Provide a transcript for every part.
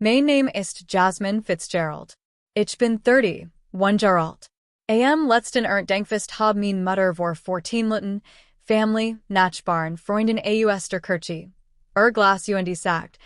Mein Name ist Jasmine Fitzgerald. Ich bin 30, 1 Jahre alt. Am letzten Denkfest hab mein Mutter vor 14 Litten, Family, Nachbarn, Freunden aus der Kirche. Glas und sagt,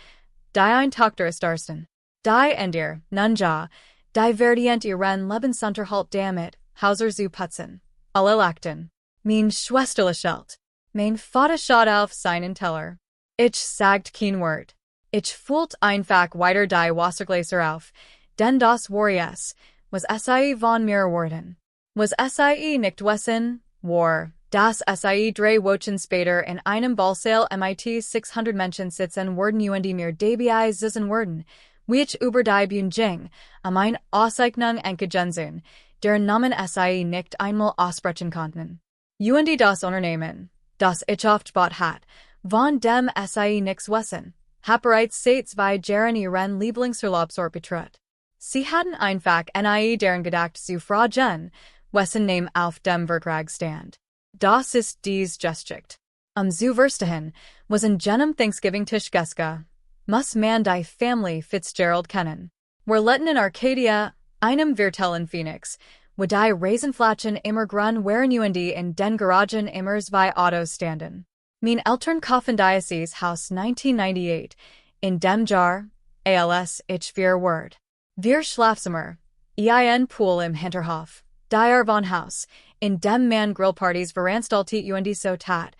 die Eine Tochter ist Ärztin. Die Ender, nun ja, die verdient ihren Lebensunterhalt damit, Hauser zu putzen. Alle lachten. Mein Schwesterle schelt. Mein Vater schaut auf seinen Teller. Ich sagt kein Wort. Ich fühlt einfach weiter die Wassergläser auf, denn das war es, was sie von mir worden. Was sie nicht wissen, war, dass sie 3 Wochen später in einem Ballsaal mit 600 Menschen sitzen worden und mir dabei sitzen worden, which über die Bühne ging, eine Auszeichnung entgegensen, deren Namen sie nicht einmal aussprechen konnten. Und das Unternehmen, das ich aufgebaut hat, von dem sie nichts wissen, hat bereits seit 2 Jahren ihren Lieblingsurlaubsort betritt. Sie hatten einfach nie daran gedacht zu fragen, wessen Name auf dem Vertrag stand. Das ist dies Gesticht. Zu verstehen, was in jenem Thanksgiving-Tisch geske, muss man die Family Fitzgerald kennen. Wir letten in Arcadia, einem Viertel in Phoenix, wo die Raisenflaschen immer grün waren und in den Garagen immer 2 Autos standen. Mein Eltern kaufen dieses Haus 1998, in dem Jahr, als ich 4 ward. Wir Schlafzimmer, ein Pool im Hinterhof, die Wohnhaus, in dem man Grillpartys veranstaltet und so tat,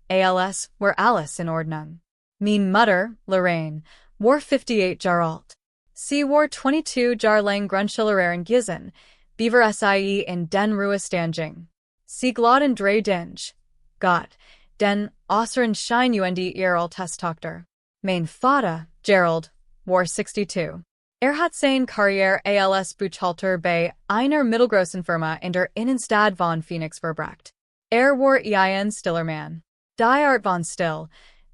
als war alles in Ordnung. Mein Mutter, Lorraine, war 58 Jahre alt. Sie war 22 Jahre lang Grundschullehrerin gewesen, beaver sie in den Ruhestandsjung. Sie gladen 3 Dinge. Gott, den äußeren Schein und ihr altes Tochter. Mein Vater, Gerald, war 62. Hat seine Karriere als Buchhalter bei einer mittelgroßen Firma in der Innenstadt von Phoenix verbracht. War ein stiller Mann. Die Art von still,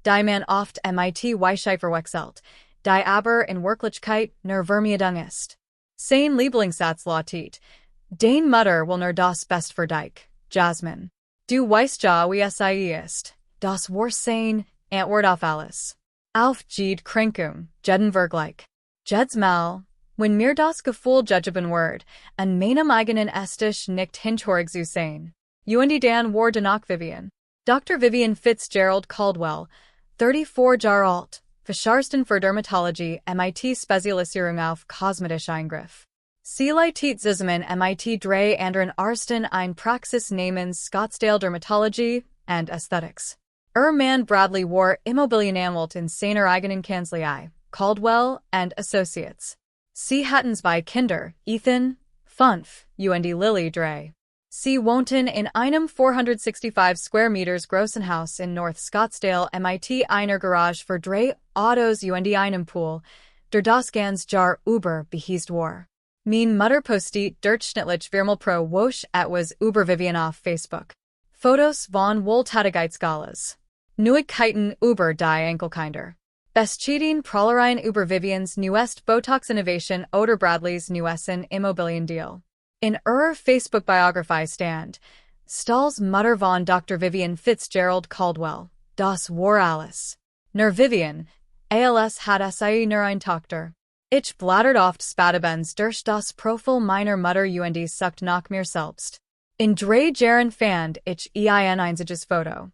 die man oft mit Weichheit verwechselt, die aber in Wirklichkeit nur Vermeidung ist. Sein Lieblingssatz lautet, dein Mutter will nur das Best für dich, Jasmine. Du weißt ja, wie es ist. Das war sein Antwort auf alles. Auf jede Kränkung, jeden Vergleich. Jedes Mal, wenn mir das Gefühl judgeben wird, an meinem eigenen Esstisch nicht hintorig zu sein. Und dann war danach Vivian. Dr. Vivian Fitzgerald Caldwell, 34 Jahre alt, Facharisten für Dermatologie, MIT Spezialisierung auf kosmetische Eingriff. Sie leitet zusammen mit 3 anderen Ärzten ein Praxis namens Scottsdale Dermatology and Aesthetics. Mann Bradley war Immobilienanwalt in seiner eigenen Kanzlei, Caldwell and Associates. Sie hatten 2 Kinder, Ethan, 5, und Lily 3. Sie wohnten in einem 465 Square Meters großen Haus in North Scottsdale mit einer Garage für 3 Autos und einem Pool, der das ganz Jahr über beheist war. Mein Mutter postet durchschnittlich 4 pro Woche etwas über Vivian auf Facebook. Fotos von Wohltätigkeitsgalas. Neuigkeiten über die Enkelkinder. Bestätigen Prahlereien über Vivians neuest Botox Innovation oder Bradleys neuesten Immobiliendeal. In Facebook-Biografie stand, Stahl's Mutter von Dr. Vivian Fitzgerald Caldwell, das war alles. Nur Vivian, als hat sie nur eine Tochter. Ich blattert oft Spadabens durch das Profil meiner Mutter und sucht nach mir selbst. In 3 Jahren fand ich ein einziges Foto.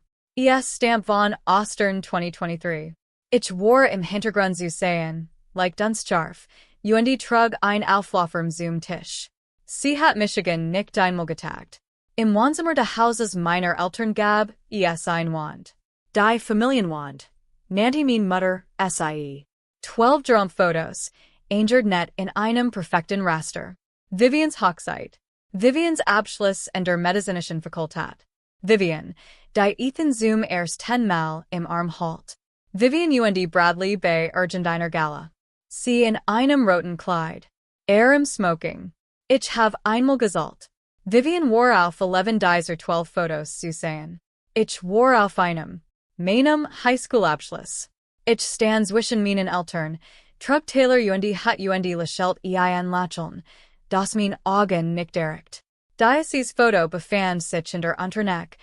Stamp von Ostern 2023. Ich war im Hintergrund zu sehen, like Dunstscharf, und trug ein Auflaufen zum Tisch. Sie hat Michigan nicht einmal getagt. Im Wohnzimmer des Hauses meiner Eltern gab es ein Wand. Die Familienwand, nannte mein Mutter sie. 12 Fotos, angert net in einem perfekten Raster. Vivians Hochzeit. Vivians Abschluss in der medizinischen Fakultät. Vivian, die Ethan zum ersten Mal im Arm halt. Vivian und Bradley bei irgendeiner Gala. Sie in einem roten Kleid. Im Smoking. Ich habe einmal gesagt. Vivian war auf 11 dieser 12 Fotos zu sehen. Ich war auf einem. Meinem Highschool-Abschluss. Ich stand zwischen meinen Eltern, trug Taylor und hat und lächelt ein Lächeln, das mein Augen nicht direkt. Dieses Foto befand sich in der Unterneck,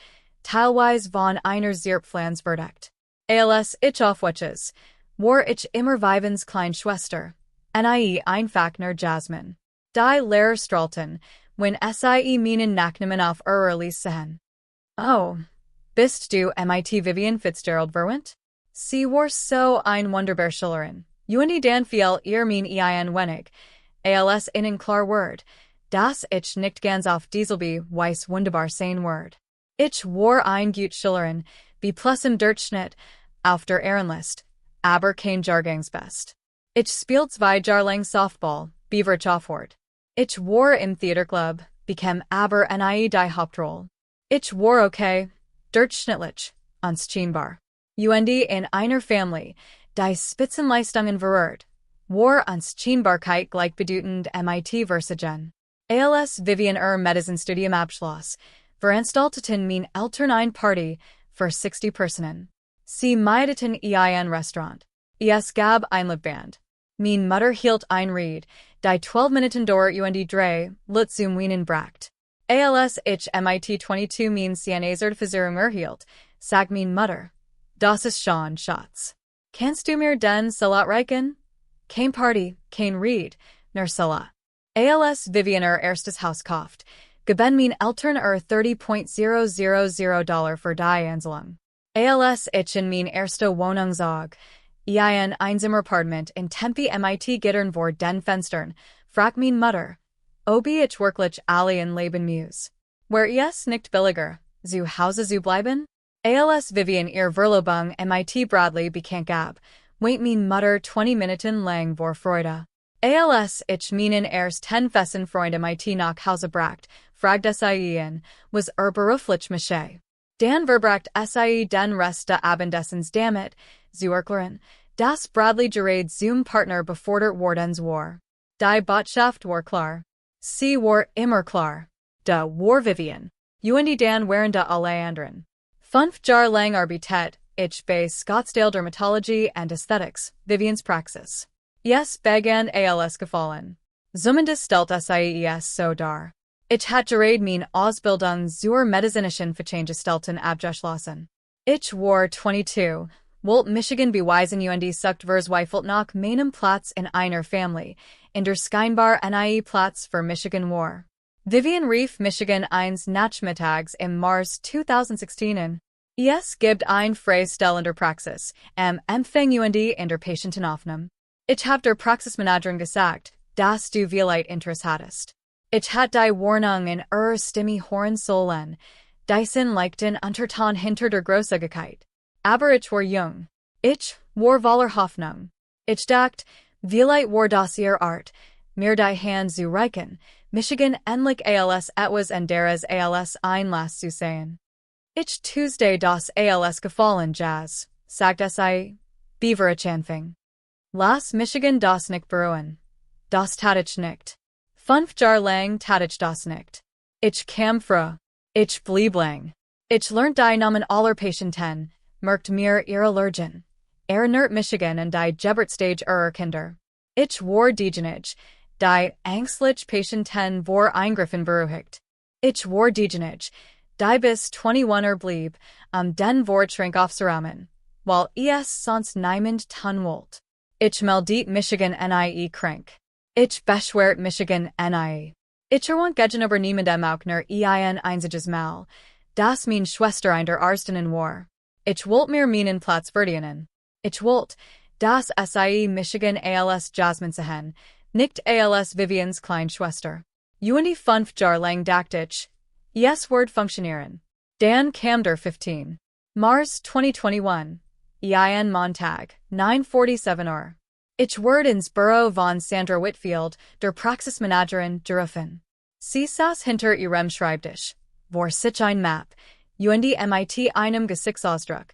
teilweise von einer Zierpflanz verdeckt. Als ich aufwatches, war ich immer Vivens Kleinschwester, nie einfach Jasmin. Die Lehrerstrahlten, wenn sie meinen Nachnamen auf Lies sehen. Oh, bist du mit Vivian Fitzgerald verwandt? Sie war so ein wunderbar Schülerin. Und dann fiel ihr mein ein wenig, als einen klar Wort, das ich nicht ganz auf dieselbe Weise wunderbar sein Wort. Ich war ein gut Schülerin, wie plus im Durchschnitt, auf der Ehrenlist, aber kein Jahrgangsbest. Ich spielt 2 Jahre lang Softball, beaver Chaufwort. Ich war im Theaterclub, bekam aber nie die Hauptrolle. Ich war okay, durchschnittlich, unscheinbar. Und in einer Familie, die Spitzenleistungen verurrt, war Unscheinbarkeit gleichbedeutend mit Versagen. Als Vivian Medizinstudium abschloss, veranstalteten mein Eltern ein Party für 60 Personen. Sie meideten ein Restaurant. Es gab ein Libband. Mein Mutter hielt ein Ried, die 12 Minuten dauert und 3 Lut zum Weinen bracht. Als ich mit 22 mein Cienazer Versicherung erhielt, sagt mein Mutter, das ist schon Schatz. Kannst du mir den Salat reichen? Kein Party, kein Ried, nur Salat. Als Vivian erstes Haus kauft, geben mein Eltern $30,000 für die Anzahlung. Als ich in mein erste Wohnung zog, ein Einzimmerappartement in Tempe mit Gittern vor den Fenstern, fragt mein Mutter, ob ich wirklich allein leben muss. Wär es nicht billiger, zu Hause zu bleiben? Als Vivian ihr Verlobung mit Bradley bekannt gab, wait mein Mutter 20 Minuten lang vor Freude. Als ich meinen ersten festen Freund mit nach Hause bracht, fragte sie ihn, was beruflich mache. Dan verbracht sie den Rest des Abendessens damit, zu erklären, dass Bradley gerade zum Partner befördert worden war. Die Botschaft war klar. Sie war immer klar. Da war Vivian. Und dann waren da alle anderen. 5 Jahre lang arbeitet ich bei Scottsdale Dermatology and Aesthetics, Vivians Praxis. Es begann als gefallen. Zumindest stellte sie es so dar. Ich hatte gerade mein Ausbildung zur medizinischen Fachangestellten abgeschlossen. Ich war 22, wollte Michigan beweisen und sucht verzweifelt nach meinem Platz in einer Familie, in der scheinbar nie Platz für Michigan war. Vivian rief Michigan eins Nachmittags im März 2016 an. Es gibt ein Freistelle in der Praxis, Empfang und in der Patientenaufnahme. Ich hab der Praxismanagerin gesagt, dass du vielleicht Interesse hattest. Ich hatte die Warnung in Stimme Hohenzollern, Dyson leichten Untertan hinter der Großzügigkeit. Aber ich war jung. Ich war voller Hoffnung. Ich dachte, vielleicht war das ihr Art, mir die Hand zu reichen, Michigan endlich als etwas anderes als Einlass zu sehen. Ich Tuesday das als gefallen Jazz, sagte sie, beaver ich anfing. Lass Michigan das nicht bereuen. Das tat ich nicht. 5 Jahre lang tat ich das nicht. Ich kam froh. Ich blieb lang. Ich lernt die Namen aller Patienten, merkt mir ihre Allergen. Erinnert Michigan an die Geburtsstage ihrer Kinder. Ich war diejenige, die ängstlich Patienten vor Eingriffen beruhigt. Ich war diejenige, die bis 21 blieb, den Wortschrank aufzuräumen, weil es sonst niemand tun wollte. Ich meldet Michigan nie krank. Ich beschwert Michigan nie. Ich gegenüber niemandem auch nur ein einziges Mal, dass mein Schwester in der Ärztin war. Ich wollte mir meinen Platz verdienen. Ich wollte, dass sie Michigan als Jasmin sehen, nicht als Vivians Kleinschwester. Und 5 Jahre lang dachte ich, es wird funktionieren. Dann kam der 15. Mars 2021. Ein Montag, 9:47 Uhr. Ich wurde ins Büro von Sandra Whitfield, der Praxismanagerin, gerufen. Sie saß hinter ihrem Schreibtisch, vor sich ein Map, und mit einem Gesichtsausdruck,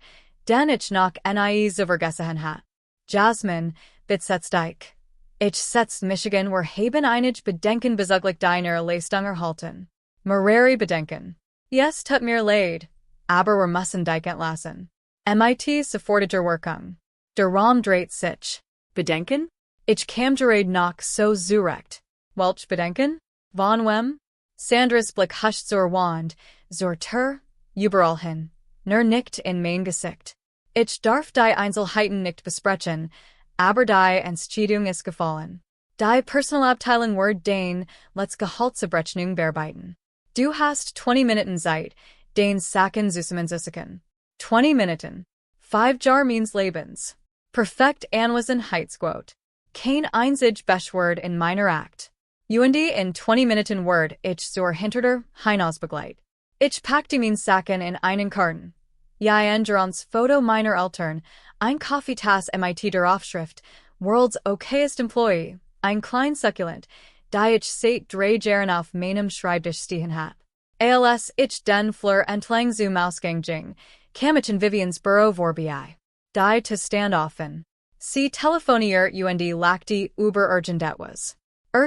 den ich noch nie so vergessen hat. Jasmin, setz dich. Ich setzt Michigan wir haben einig Bedenken bezüglich deiner Leistung erhalten. Mehrere Bedenken. Es tut mir leid, aber wir müssen dich entlassen. MIT sofortiger Wirkung. Der Raum dreht sich. Bedenken? Ich kam gerade noch so zurecht. Welch Bedenken? Von wem? Sandras Blick huscht zur Wand, zur Tür, überall hin. Nur nicht in mein Gesicht. Ich darf die Einzelheiten nicht besprechen, aber die Entscheidung ist gefallen. Die Personalabteilung Word den let's Gehaltsabrechnung bearbeiten. Du hast 20 Minuten Zeit, den Sacken zusammenzusuchen. 20 Minuten. 5 Jar means Lebens. Perfekt Anwesen Heizquote. Kein einzig Beschword in meiner Act. Und in 20 Minuten Word ich zur Hinterter Hinausbegleit. Ich packte mein Sacken in einen Karten. Ja Gerons Foto meiner Eltern, ein Kaffeetasse MIT der Aufschrift, World's okayest employee, ein klein Succulent, die ich seit 3 Jahren auf meinem Schreibtisch stehen hab. Als ich den Fleur entlang zum Ausgang ging, kam ich in Vivians Büro vorbei. Die to stand offen. Sie telefoniert und lachte über irgendetwas.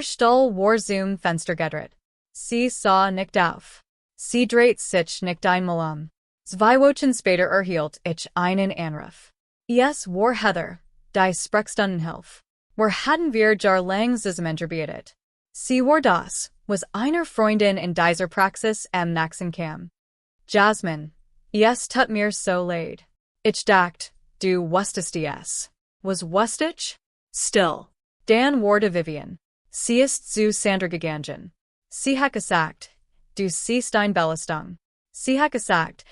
Stuhl war zum Fenster gedreht. Sie sah nicht auf. Sie dreht sich nicht einmal. 2 Wochen später erhielt ich einen Anruf. Es war Heather, die Sprechstundenhilfe. Wir hatten wir jar lang zusammengearbeitet. Sie war das, was einer Freundin in dieser Praxis am nächsten kam. Jasmine, es tut mir so leid. Ich dachte, du wusstest es. Was wusste ich? Still. Dan war de Vivian. Sie ist zu Sandra gegangen. Sie hat gesagt, du siehst ein Belastung. Sie hat gesagt,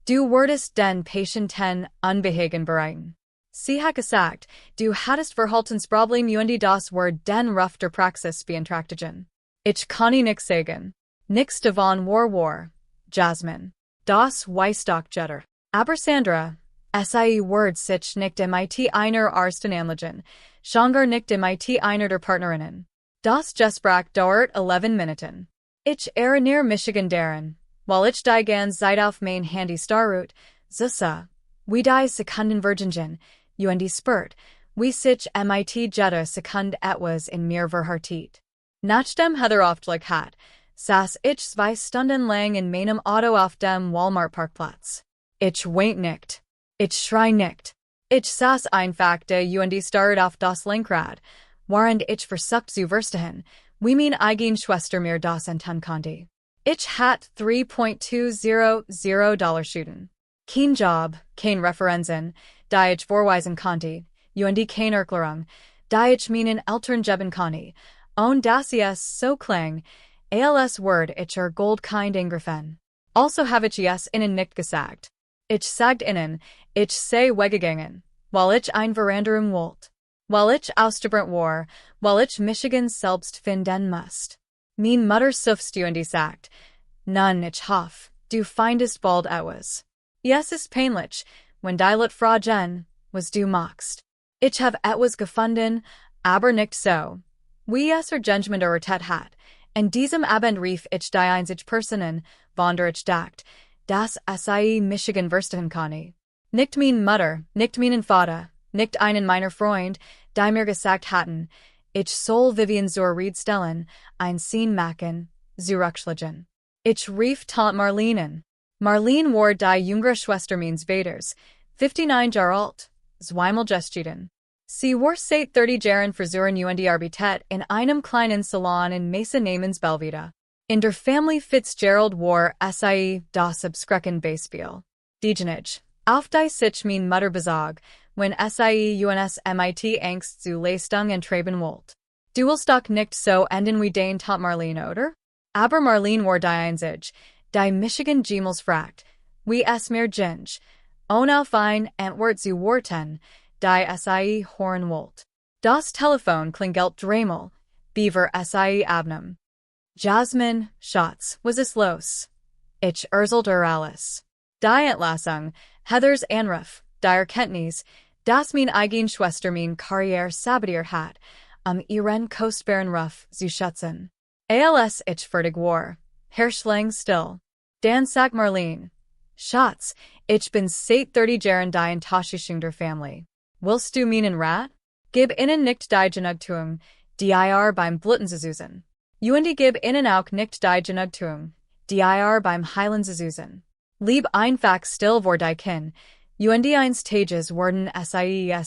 du würdest den Patienten Unbehagen bereiten. Sie hat gesagt, du hattest Verhaltensproblem und das war den Ruf der Praxis beantragtigen. Ich kann nix sagen. Nix davon war, Jasmine. Das weiß doch jeder. Aber Sandra, sie wird sich nicht mit einer Ärztin anlegen, schon gar nicht mit einer der Partnerinnen. Das Gespräch dauert 11 Minuten. Ich erinnere Michigan daran, weil ich die ganze Zeit auf mein Handy starrte, Zusa, wie die Sekunden vergingen, und spurt, wie sich mit jeder Sekunde etwas in mir verharrtet. Nachdem Heather aufgelegt hat, saß ich 2 Stunden lang in meinem Auto auf dem Walmart-Parkplatz. Ich weint nicht. Ich schrei nicht. Ich saß einfach da und starrte auf das Lenkrad, während ich versucht zu verstehen, wie meine eigene Schwester mir das antun konnte. Ich hat $3.200 schulden. Kein Job, kein Referenzen, die ich vorweisen konnte, und kein Erklärung, die ich meinen Eltern geben konnte, und das es so klang, als Word ich Goldkind ingriffen. Also habe ich es ihnen nicht gesagt. Ich sagte ihnen, ich sei weggegangen, weil ich ein Veränderung wollte. Weil ich ausgebrannt war, weil ich Michigan selbst finden musste. Mein Mutter suffst und sagt, nun ich hoff, du findest bald etwas. Es ist peinlich, wenn die Lut fragen, was du machst. Ich habe etwas gefunden, aber nicht so. Wie es Judgment errettet hat, in diesem Abend rief ich die einzige Personen, von der ich dachte, dass Michigan verstehen kann. Nicht mein Mutter, nicht meinen Vater, nicht einen meiner Freund, die mir gesagt hatten, ich soll Vivian zur Rede stellen, ein Scene machen, zurückschlagen. Ich rief Tante Marlene an. Marlene war die jüngere Schwester meines Vaters, 59 Jahre alt, zweimal geschieden. Sie war seit 30 Jahren Friseurin und arbeitet in einem kleinen Salon in Mesa namens Belvita. In der Familie Fitzgerald war das abschreckend Beispiel. Diejenige, auf die sich mein Mutter bezog, wenn uns mit Angst zu Leistungen treiben wollt. Du willst doch nicht so enden wie den Tante Marlene, oder? Aber Marlene war die einzige, die Michigan Gmails fragt, wie es mir ging, und auf ein Antwort zu warten, die hören wollt. Das Telefon klingelt dreimal, beaver abnem. Jasmine, Schatz, was ist los? Ich erzählte alles. Die Entlassung, Heathers Anruf, die Erkenntnis, dass mein eigen Schwester mein Karriere sabotiert hat, ihren kostbaren Ruf zu schätzen. Als ich fertig war, herrschte still. Dann sagt Marlene, Schatz, ich bin seit 30 Jahren die Enttäuschung der Familie. Willst du meinen Rat? Gib ihnen nicht die Genugtuung, die beim Bluten zu suchen. Und gib ihnen auch nicht die Genugtuung, die beim Heilen zu suchen. Lieb einfach still vor die Kind, und eins Tages werden es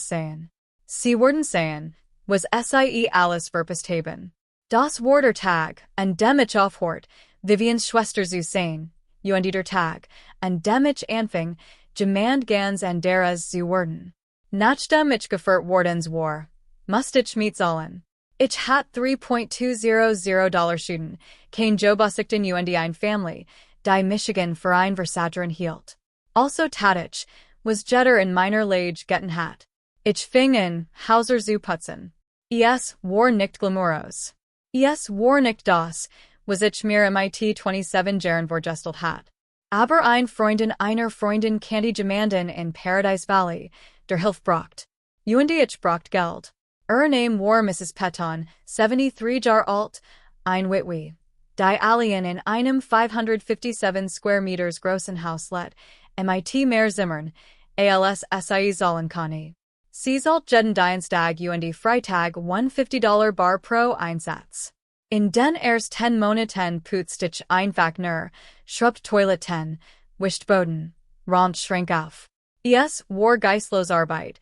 sehen. Sie werden sehen, was alles verpasst haben. Das war der Tag, an dem ich aufhört, Vivians Schwester zu sehen, und der Tag, an dem ich anfing, jemand ganz anderes zu werden. Nachdem ich geführt worden war, musste ich mich sollen. Ich hat $3.200 Schuden, kein Jobaussichten und ein Family, die Michigan Verein Versateren hielt. Also Tatich, was Jetter in meiner Lage getten hat. Ich fing in, Hauser zu putzen. Es war nicht glamouros. Es war nicht das, was ich mir mit 27 Jahren vorgestellt hat. Aber ein Freundin einer Freundin candy gemanden in Paradise Valley, der Hilf braucht. Und ich braucht Geld. Name war Mrs. Petton, 73 Jahr alt, ein Witwe. Die Alien in einem 557 Square Meters großen Haus let, mit mehr Zimmern, als sei sollen kann. Sie sollt jeden Dienstag und Freitag $150 bar pro Einsatz. In den erst 10 Monaten putzt ich einfach nur, schrubbt Toiletten, wischt Boden, räumt Schrank auf. Es war geistlos Arbeit,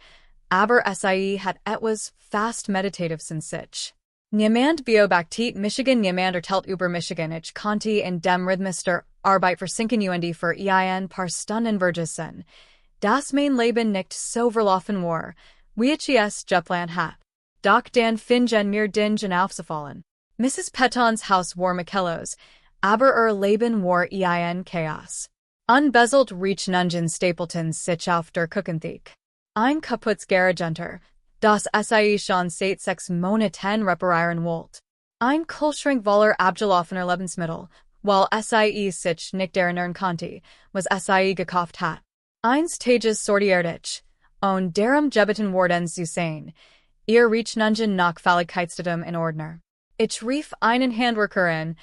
aber sei hat etwas fast meditativ sin sich. Niemand beobachtet Michigan niemand ertelt über Michigan ich konnte in dem Rhythmister Arbeit versinken und für ein paar Stunden vergessen. Das mein Leben nicht so verlaufen war, wie ich es geplant hat. Doch dann fingen mir Dingen aufzufallen. Mrs. Petton's Haus war Michellos, aber Leben war ein Chaos. Unbeselt reach nungen Stapletons sich auf der Küchentheke. Ein Kaputzgaragenter, das sei schon seit 6 Monaten reparieren wollt. Ein Kühlschrank voller abgelaufener Lebensmittel, weil sei sich nicht erinnern konnte, was sei gekauft hat. Eins Tages sortiert ich, und darum gebeten worden zu sein, ihr reach nungen Nachfälligkeitsdatum in Ordner. Ich rief einen Handwerker in,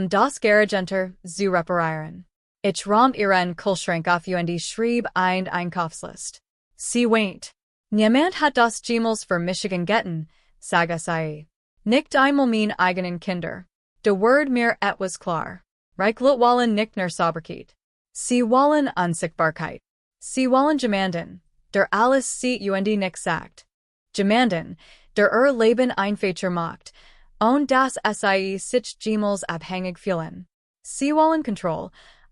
das Garagenter zu reparieren. Ich räumt ihren Kühlschrank auf und schrieb ein Einkaufslist. Sie weint. Niemand hat das jemals für Michigan getten, sag sei. Nicht einmal mein eigenen Kinder. De word mir etwas klar. Reichlut wollen nicht nur Sauberkeit. Sie wollen Unsichtbarkeit. Sie wollen Gemanden, der alles sieht und nicht sagt. Gemanden, der Leben einfacher macht, und das sei sich jemals abhängig fühlen. Sie wollen Kontrolle,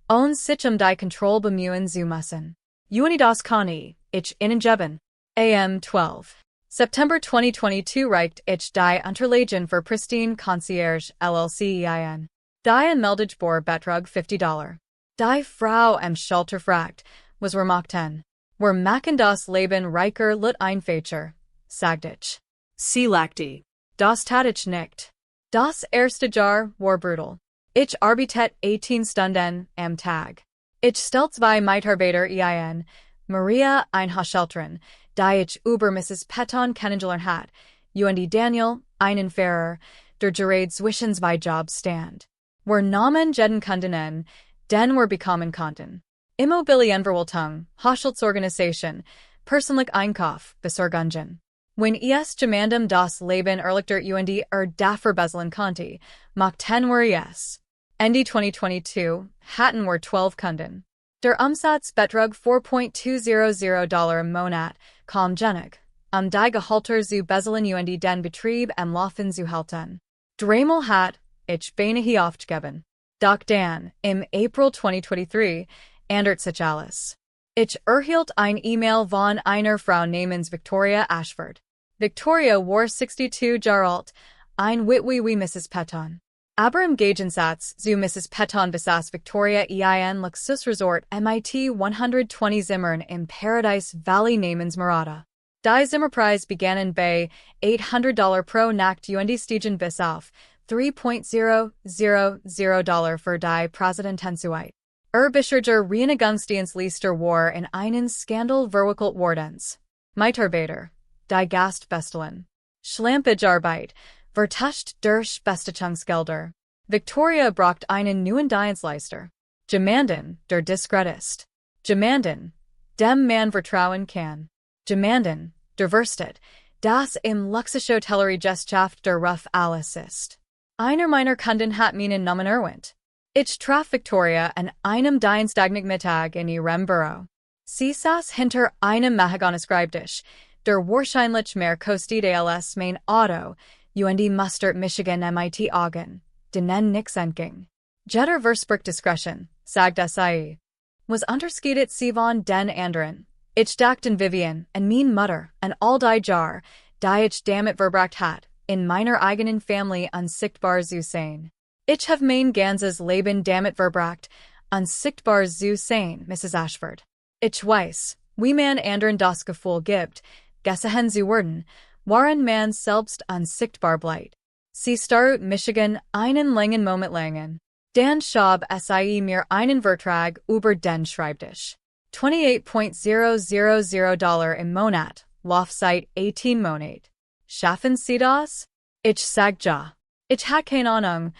und sich die Kontrolle bemühen zu müssen. Und das kann ich ihnen geben. AM 12. September 2022 reicht ich die Unterlagen für Pristine Concierge LLC ein. Die Meldage bor Betrug $50. Die Frau am Schalter fragt, was wir machten. Wir machen das Leben reicher lut einfacher, sagt ich. Sie lachte. Das tat ich nicht. Das erste Jahr war brutal. Ich arbeitet 18 Stunden am Tag. Ich stellte 2 Mitarbeiter ein, Maria ein Haushälterin, die ich über Mrs. Petton kennengelernt hat, und Daniel, einen Fahrer, der gerade zwischen 2 Jobs stand. Wir nahmen jeden Kunden in, den wir bekommen konnten. Immobilienverwaltung, Haushaltsorganisation, persönlich Einkauf, Besorgungen. Wenn es gemandem das Leben erleichtert und dafür bezahlen konnte, machten wir es. Ende 2022 hatten wir 12 Kunden. Der Umsatz betrug $4.200 im Monat, kaum genug, die Gehälter zu bezahlen und den Betrieb am Laufen zu halten. Dreimal hat ich beinahe aufgegeben. Doch dann, im April 2023, ändert sich alles. Ich erhielt ein E-Mail von einer Frau namens Victoria Ashford. Victoria war 62 Jahre alt, ein Witwe wie Mrs. Petton. Aber im Gegensatz zu Mrs. Petton besaß Victoria ein Luxusresort mit 120 Zimmern im Paradise Valley namens Mutter. Die Zimmerpreis begannen bei $800 pro Nacht und stiegen bis auf $3.000 für die Präsidentensuite. Bisherger Reinigungsdienstleister war in einen Skandal verwickelt wordens. Mitarbeiter, die Gastbestellen. Schlampigarbeit, vertuscht durch Bestechungsgelder. Victoria braucht einen neuen Dienstleister. Gemanden, der diskretist. Gemanden, dem man vertrauen kann. Gemanden, der verstet, das im Luxushotellerie Gesellschaft der Ruf alles ist. Einer meiner Kunden hat meinen Namen erwähnt. Ich traf Victoria an einem Dienstagmittag in ihrem Büro. Sie saß hinter einem Mahagony-Schreibtisch, der wahrscheinlich mehr kostet als mein Auto, und mustert Michigan mit Augen, denen nix entging. Jetter Versprich Discretion, sagt sei. Was unterscheidet sie von den anderen? Ich dachte an Vivian, an mein Mutter, an all die Jar, die ich damit verbracht hat, in Meine eigenen Familie unsichtbar zu sein. Ich have mein ganzes Leben damit verbracht, unsichtbar zu sein, Mrs. Ashford. Ich weiß, wie man anderen das Gefühl gibt, gesehen zu werden, waren man selbst unsichtbar bleibt. Sie starut Michigan einen langen Moment langen. Dan schab sie mir einen Vertrag über den Schreibtisch. $28,000 im Monat, Laufzeit 18 Monate. Schaffen Sie das? Ich sag ja. Ich hatte keine Ahnung,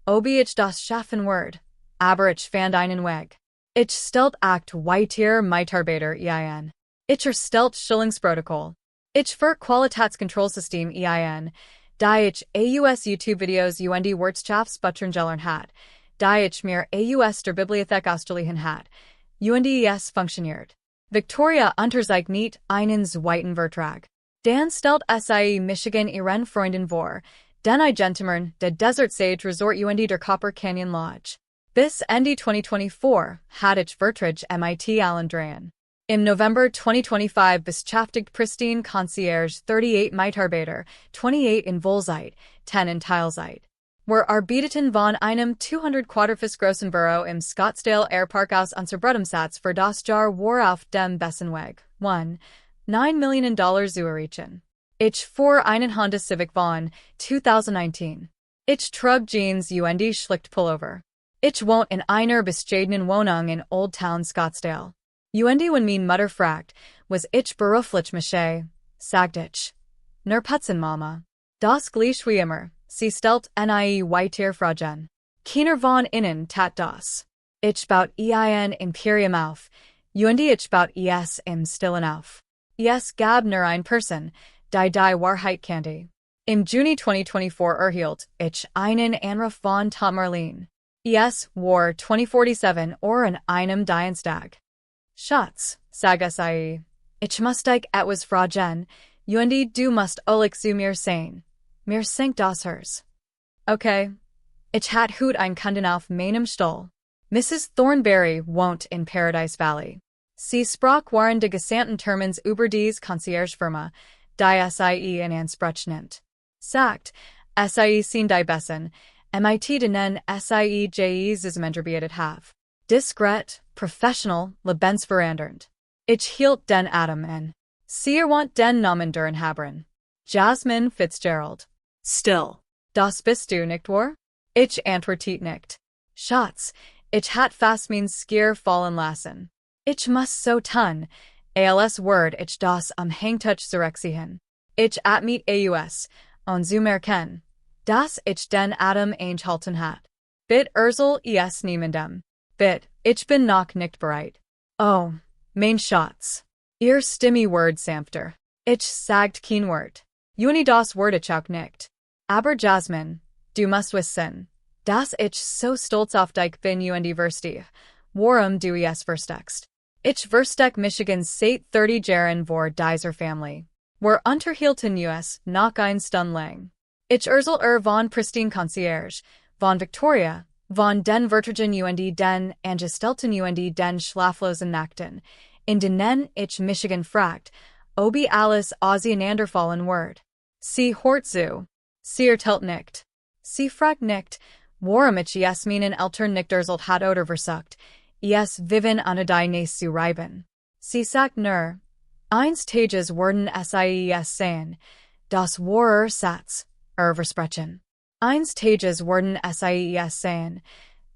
ob ich das schaffen würde, aber ich fand einen Weg. Ich stellt acht weiter Mitarbeiter ein. Ich erstellt Schulungsprotokoll. Ich für Qualitätskontrollsystem ein, da ich aus YouTube-Videos und Wirtschaftsbetrüngern hat, da ich mir aus der Bibliothek ausgeliehen hat, und es funktioniert. Victoria unterzeichnet einen zweiten Vertrag. Dan stellt sie Michigan ihren Freunden vor, den Gentleman der Desert Sage Resort und der Copper Canyon Lodge. Bis Ende 2024 hat ich Vertrag mit allen dreien. Im November 2025 beschäftigt Pristine Concierge 38 Mitarbeiter, 28 in Vollzeit, 10 in Teilzeit. Wir arbeiteten von einem 200 Quadratfuß großen Büro im Scottsdale Airpark aus unser Bruttumsatz für das Jahr war auf dem besten Weg. 1. $9 Millionen zu erreichen. Ich fuhr einen Honda Civic von 2019. Ich trug Jeans und schlicht Pullover. Ich wohnt in einer bescheidenen Wohnung in Old Town Scottsdale. Und wenn mein Mutter fragt, was ich beruflich mache, sagt ich, nur putzen, Mama. Das gleich wie immer, sie stellt nie weiter Fragen. Keiner von innen tat das. Ich baut ein Imperium auf, und ich baut es im Stillen auf. Es gab nur ein Person, die Wahrheit kannte. Im Juni 2024 erhielt ich einen Anruf von Tom Marlene. Es war 2047 an einem Dienstag. Schatz, sag ich muss dich etwas fragen, und du musst alles zu mir sein. Mir singt das Herz. Okay. Ich hat Hut ein Kunden auf meinem Stuhl. Mrs. Thornberry wohnt in Paradise Valley. Sie sprach waren de gesamten Termins über dies Concierge-Firma, die sie in Anspruch nimmt. Sagt, sie sind die besten, mit denen sie zusammengearbeitet have. Diskret, professional, lebensverändernd. Ich hielt den Atem in. Sie want den Namen der Inhaberin. Jasmine Fitzgerald. Still. Das bist du nicht wahr? Ich antwortet nicht. Schatz, ich hat fast mein Skier fallen lassen. Ich muss so tun, als word ich das Hangtuch zurückziehen. Ich mit aus, und zu merken, dass ich den Atem einhalten hat. Bit es niemandem. Bit, ich bin noch nicht bereit. Oh, mein Schatz. Ihr Stimme word sanfter. Ich sagt kein Wort. Und das word ich auch nicht. Aber Jasmine, du musst wissen, dass ich so stolz auf dich bin und verstehe, warum du es versteckst. Ich versteck Michigan seit 30 Jahren vor dieser Familie. Wir unterhielten us noch ein Stund lang. Ich von Pristine Concierge, von Victoria, von den Vertragen und den Angestellten und den schlaflosen Nachten, in denen ich Michigan fragt, ob alles auseinanderfallen wird. Sie hört zu. Sie ertellt nicht. Sie fragt nicht, warum ich es meinen Eltern nicht hat oder versucht, es viven an die Näs zu reiben. Sie sagt nur, eins Tages werden es sein, das war Satz, versprechen. Eins Tages werden es sein,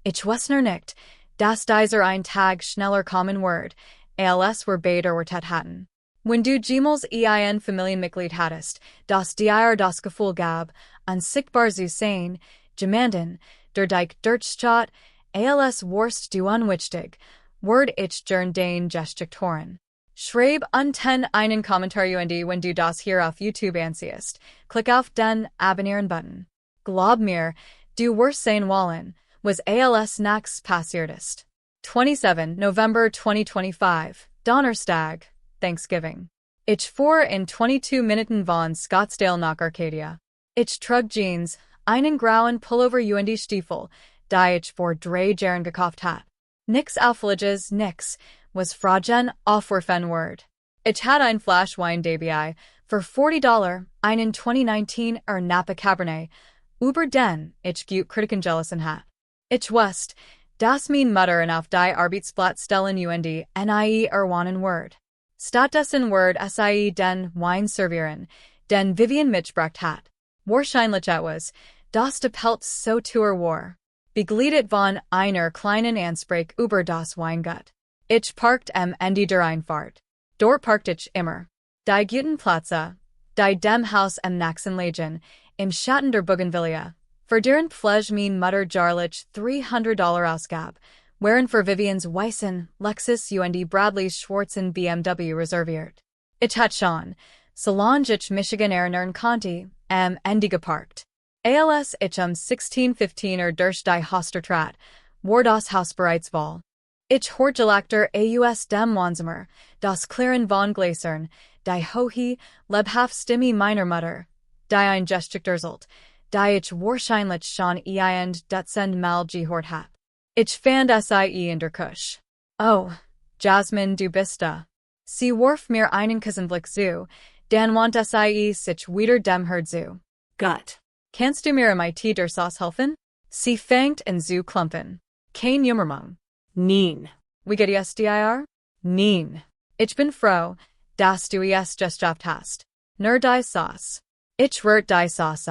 ich weiß nur nicht, dass dieser ein Tag schneller kommen wird, als wir beide erwartet hatten. Wenn du jemals ein Familienmitglied hattest, das dir das Gefühl gab, unsichtbar zu sein, jemanden, der dich durchschaut, als wärst du unwichtig, word ich gern den Geschichten. Schreib unten einen Kommentar und wenn du das hier auf YouTube ansiehst, klick auf den Abonnieren-Button. Glaub mir, du wirst sehen wollen, was als nachts passiert ist. 27 November 2025, Donnerstag, Thanksgiving. Ich fuhr in 22 Minuten von Scottsdale nach Arcadia. Ich trug Jeans, einen grauen Pullover und Stiefel, die ich vor 3 Jahren gekauft hat. Nix Auffälliges, nix, was Fragen aufwerfen wird. Ich hatte ein Flash Wein dabei, For $40, einen 2019 Napa Cabernet, über den, ich gut kritiken jealousn hat. Ich wust, das mein Mutter und auf die Arbeitsblatt stellen und nie wanen Word. Statt dessen Word sie den Wein servieren, den Vivian mitgebracht hat. Wahrscheinlich etwas, das de Pelz so teuer war. Begleitet von einer kleinen Ansprech über das Weingut. Ich parkt Ende der Einfahrt. Dort parkt ich immer. Die guten Plätze, die dem Haus nächsten Legen, im Schatten der Bougainvillea, für deren Pflege mein Mutter jarlich $300 ausgab, wären für Vivians weißen Lexus und Bradley's schwarzen BMW reserviert. Ich hat schon, solange ich Michigan erinnern konnte, Ende geparkt. Als ich 1615 durch die Hostertrat, war das Haus bereits voll. Ich horgelagter aus dem Wohnzimmer, das Klirren von Gläsern, die hohe, lebhaft Stimme meiner Mutter, die ein Geschichte, die ich wahrscheinlich schon Dutzend Mal gehört hab. Ich fand sie in der Küche. Oh, Jasmin, du bist da. Sie warf mir einen Kissenblick zu, dann wandte sie sich wieder dem Herd zu. Gut. Kannst du mir mit der Sauce helfen? Sie fängt an zu klumpen. Kein Jummermang. Nein. Wie geht es dir? Nein. Ich bin froh, dass du es geschafft hast. Nur die Sauce. Ich rührt die Sauce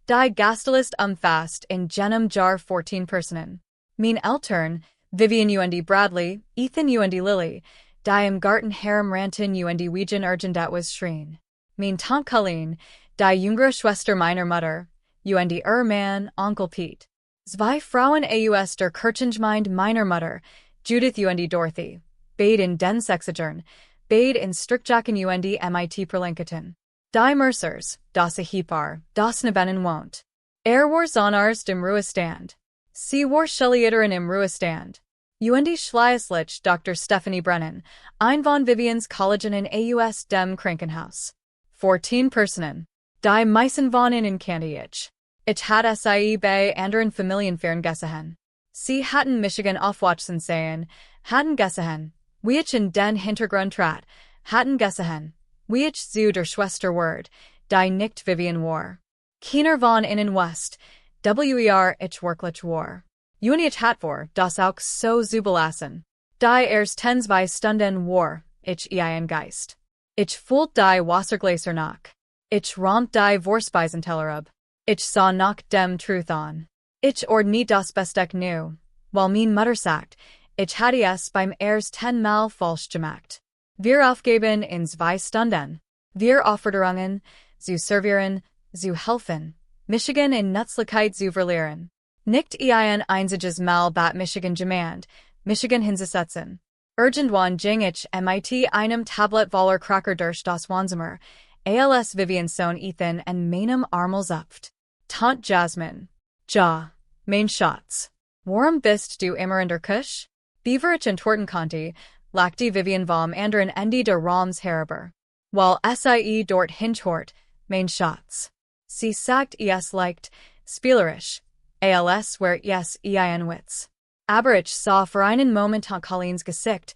Die Gastelist fast in jenem Jar 14 Personen. Mein Eltern, Vivian und Bradley, Ethan und Lily, die im Garten herumrannten und Wegen was schrien. Mein Tante Colleen, die jüngere Schwester meiner Mutter, und Mann, Onkel Pete. Zwei Frauen aus der Kirchengemeinde meiner Mutter, Judith und Dorothy, beid in den Sexagern, beid in Strickjacken und mit Perlinketen. Die Mercers, das Hipar, das Nebenen wohnt. War Zonars dem Ruhestand. Sie war Schellieterin im Ruhestand. Und Schleislich Dr. Stephanie Brennan, ein von Vivians Kolleginnen aus dem Krankenhaus. 14 Personen. Die meisten von ihnen kannte ich. Ich hatte sie bei anderen Familienfeiern gesehen. Sie hatten Michigan aufwachsen sehen, hatten gesehen, wie ich in den Hintergrund trat, hatten gesehen, wie ich zu der Schwester ward, die nicht Vivian war. Keiner von ihnen wust, ich wirklich war. Und ich hat vor, das auch so zubelassen. Die ersten 2 Stunden war, ich ein Geist. Ich fühlt die Wassergläser nach. Ich rompt die Vorspeisenteller ab. Ich sah nach dem Truth an. Ich nie das Besteck nu, weil mein Mutter sagt, ich hatte es beim ersten Mal falsch gemacht. Wir aufgeben in 2 Stunden. Wir Aufforderungen, zu servieren, zu helfen, Michigan in Nützlichkeit zu verlieren. Nicht ein einziges Mal bat Michigan demand, Michigan hinzusetzen. Irgendwann ging ich mit einem Tablet voller Cracker durch das Wohnzimmer, als Vivians Sohn Ethan und meinem Armel zapft. Tante Jasmin. Ja, mein Schatz. Warum bist du immer in der Küche? Beaver ich entworten konnte, lag die Vivian vom anderen Ende der Raums herüber. Weil sie dort hintort, mein Schatz. Sie sagt es leicht, spielerisch, als wär es ein Witz. Aber ich sah für einen Moment an Colleen's Gesicht,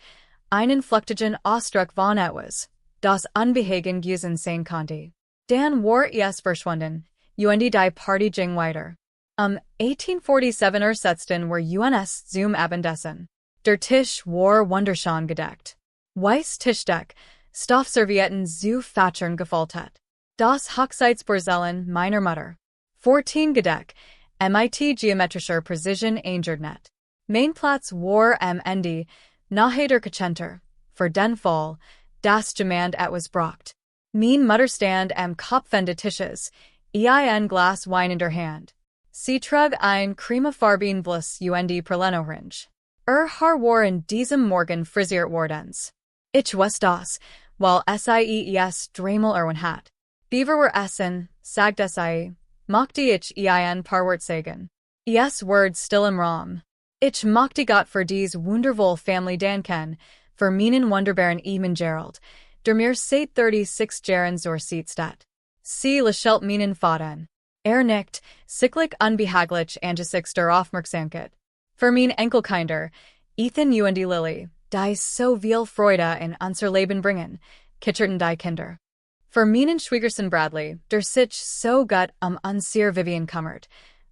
einen flüchtigen Ausdruck von etwas, das unbehagen gewesen sein konnte. Dann war es verschwunden, und die Party ging weiter. 1847 setzten wir uns zum Abendessen. Der Tisch war wunderschön gedeckt. Weiß Tischdeck, Stoffservietten zu Fatschern gefaltet. Das Hochzeitsborsellen meiner Mutter. 14 Gedeck, mit geometrischer Precision eingeordnet. Mein Platz war Ende, nahe der Kachenter, für den Fall, das jemand etwas braucht. Mein Mutter stand am Kopfende Tisches, ein Glas Wein in der Hand. Sie trug ein cremefarben Bliss und Perlenorange. Haar war in diesem Morgen frisiert wardens. Ich wusste das, weil es Dremel erwin hat. Beaver war essen, sagt mochte ich ein paar Wort sagen. Es word still im Raum. Ich mochte Gott für dies wundervoll Family danken, für meinen wunderbaren Eamon Gerald, der mir seit 36 Jahren zur Seat Sie lächelt meinen Vater. Nickt, sicklich unbehaglich angesichts der Aufmerksamkeit. Für mein Enkelkinder, Ethan und Lily, die so viel Freude in unser Leben bringen, kitcherten die Kinder. Für meinen Schwiegerson Bradley, der sich so gut unser Vivian kümmert.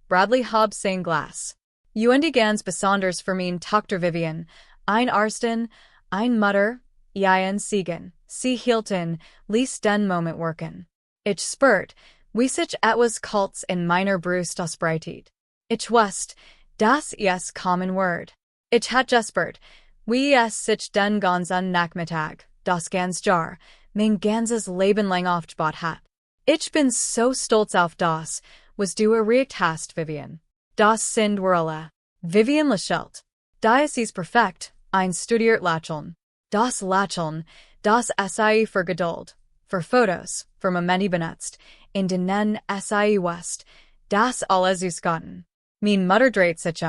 Bradley hab sein Glas. Und ganz besonders für meine Tochter Vivian, eine Ärztin, eine Mutter, ein Segen, sie hielten, ließ den Moment wirken. Ich spürt, wie sich etwas Kults in meiner Brust ausbreitet. Ich wusste, das ist common word. Ich hat gespürt, wie es sich den ganzen Nachmittag, das ganz Jahr, mein ganzes Leben lang aufgebaut hat. Ich bin so stolz auf das, was du erreicht hast, Vivian. Das sind wir alle. Vivian lächelt. Das ist perfekt, ein studiert Lächeln. Das Lächeln, das SAE für Geduld, für Fotos, für Momente benutzt, in denen SAE west, das alles ausgatten. Mein Mutter dreht sich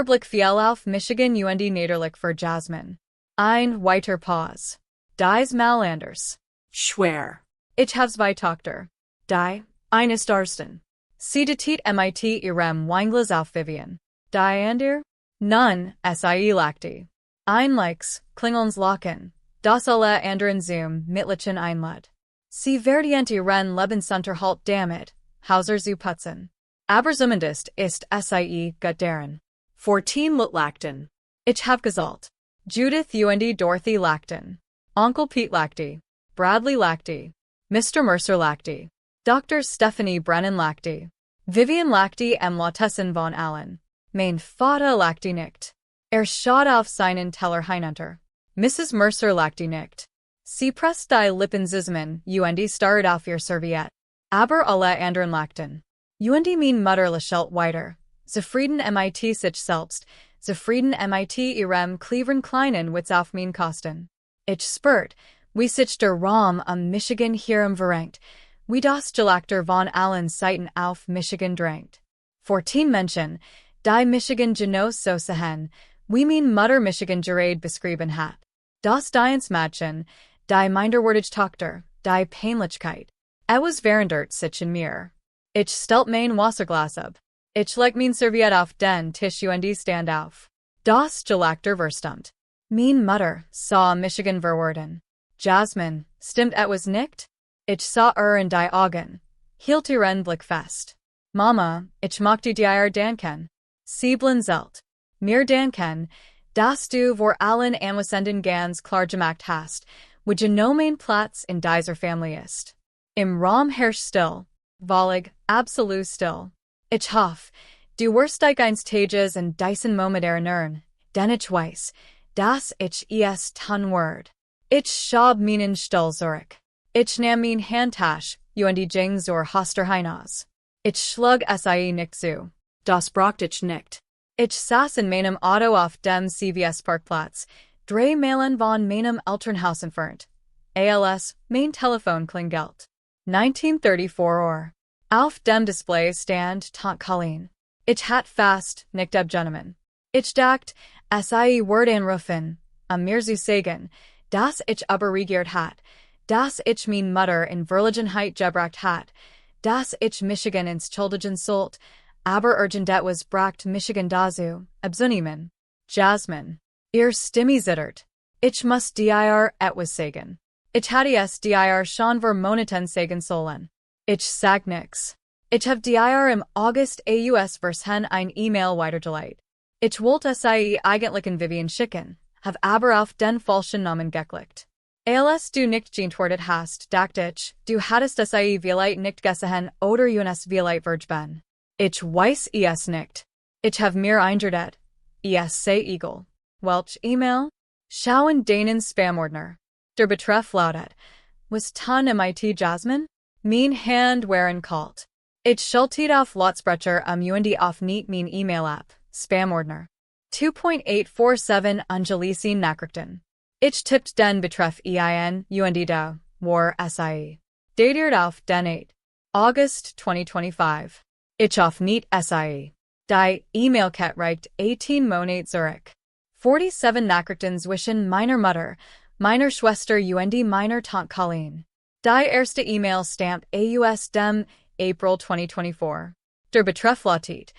Blick fiel auf Michigan und Niederlich für Jasmine. Ein weiter Pause. Dies mal anders. Schwer. Ich habe zwei Tochter. Die, eine ist Ärztin. Sie datet mit ihrem Weinglas auf Vivian. Die andere? Nun, sie lachte. Ein Likes, klingelns Locken. Das alle anderen Zoom, mitlichen einlad. Sie verdient ihren Lebensunterhalt damit, Hauser zu putzen. Aber zumindest ist sie gut darin. 14 lachten. Ich hab gesagt. Judith und Dorothy lachten. Onkel Pete lachte. Bradley lachte. Mr. Mercer lachte. Dr. Stephanie Brennan lachte. Vivian lachte Lottesen von Allen. Mein Vater lachte nicht. Schaut auf seinen Teller hinunter. Mrs. Mercer lachte nicht. Sie presst die Lippen zusammen und starrt auf ihr Serviette. Aber alle anderen lachten. Und mein Mutter lächelt weiter. Zufrieden mit sich selbst, zufrieden mit ihrem cleveren kleinen Witz auf mein Kosten. Ich spürt, wie sich der Raum Michigan hierum verrenkt, wie das Gelagter von allen Seiten auf Michigan drängt. 14 Menschen, die Michigan genos so sehen, wie mein Mutter Michigan gerade beschrieben hat. Das Diens Mädchen, die minderwertige Tochter, die Peinlichkeit. Was verandert sich in mir. Ich stellt mein Wasserglas ab. Ich leg mein Serviette auf den Tisch und stand auf. Das Gelagter verstummt. Mein Mutter sah Michigan verworden. Jasmine, stimmt etwas nicht? Ich sah in die Augen. Hielt ihren Blick fest. Mama, ich mochte dir danken. Sie blinzelt. Mir danken, dass du vor allen Anwesenden ganz klar gemacht hast, wo genau mein Platz in dieser Familie ist. Im Raum herrscht still. Wallig, absolut still. Ich hoffe, du wirst dich eines Tages in diesen Moment erinnern, denn ich weiß, dass ich es tun werde. Ich schab meinen Stuhl zurück. Ich nahm mein Handtasch und ging zur Haster hinaus. Ich schlug sie nicht zu. Das braucht ich nicht. Ich saß in meinem Auto auf dem CVS-Parkplatz, 3 Meilen von meinem Elternhaus entfernt. Als, mein Telefon klingelt. 19:34 Uhr. Auf dem Display stand Tante Colleen. Ich hat fast, nicht abgenommen. Ich dacht, sie wird anrufen, mir zu sagen, dass ich überreagiert hat, dass ich mein Mutter in Verlegenheit gebracht hat, dass ich Michigan ins Schuldigen sollt, aber irgendetwas bracht Michigan dazu, abzunehmen. Jasmine. Ihr Stimme zittert. Ich muss dir etwas sagen. Ich hatte es dir schon vor Monaten sagen sollen. Ich sag nix. Ich hab dir im August aus Versehen ein E-Mail weitergeleitet. Ich wollte sie eigentlich in Vivian schicken, hab aber auf den falschen Namen geklickt. Als du nicht geantwortet hast, dacht ich, du hattest sie vielleicht nicht gesehen oder es vielleicht vergeben. Ich weiß es nicht. Ich hab mir eingeredet. Es sei egal. Welch E-Mail? Schau in deinen Spam-Ordner. Der Betreff lautet, was tun mit Jasmine? Mein Hand waren kalt. Ich schaltet auf Lautsprecher und auf nicht mein E-Mail-App, Spam-Ordner. 2.847 Angelisi Nachrichten. Ich tippt den Betreff ein und da, war sie. Datiert auf den 8. August 2025. Ich auf nicht sie. Die E-Mail-Kette reicht 18 Monate zurück. 47 Nachrichten zwischen meiner Mutter, meiner Schwester und meiner Tante Colleen. Die erste E-Mail stammt aus dem April 2024. Der Betreff lautet,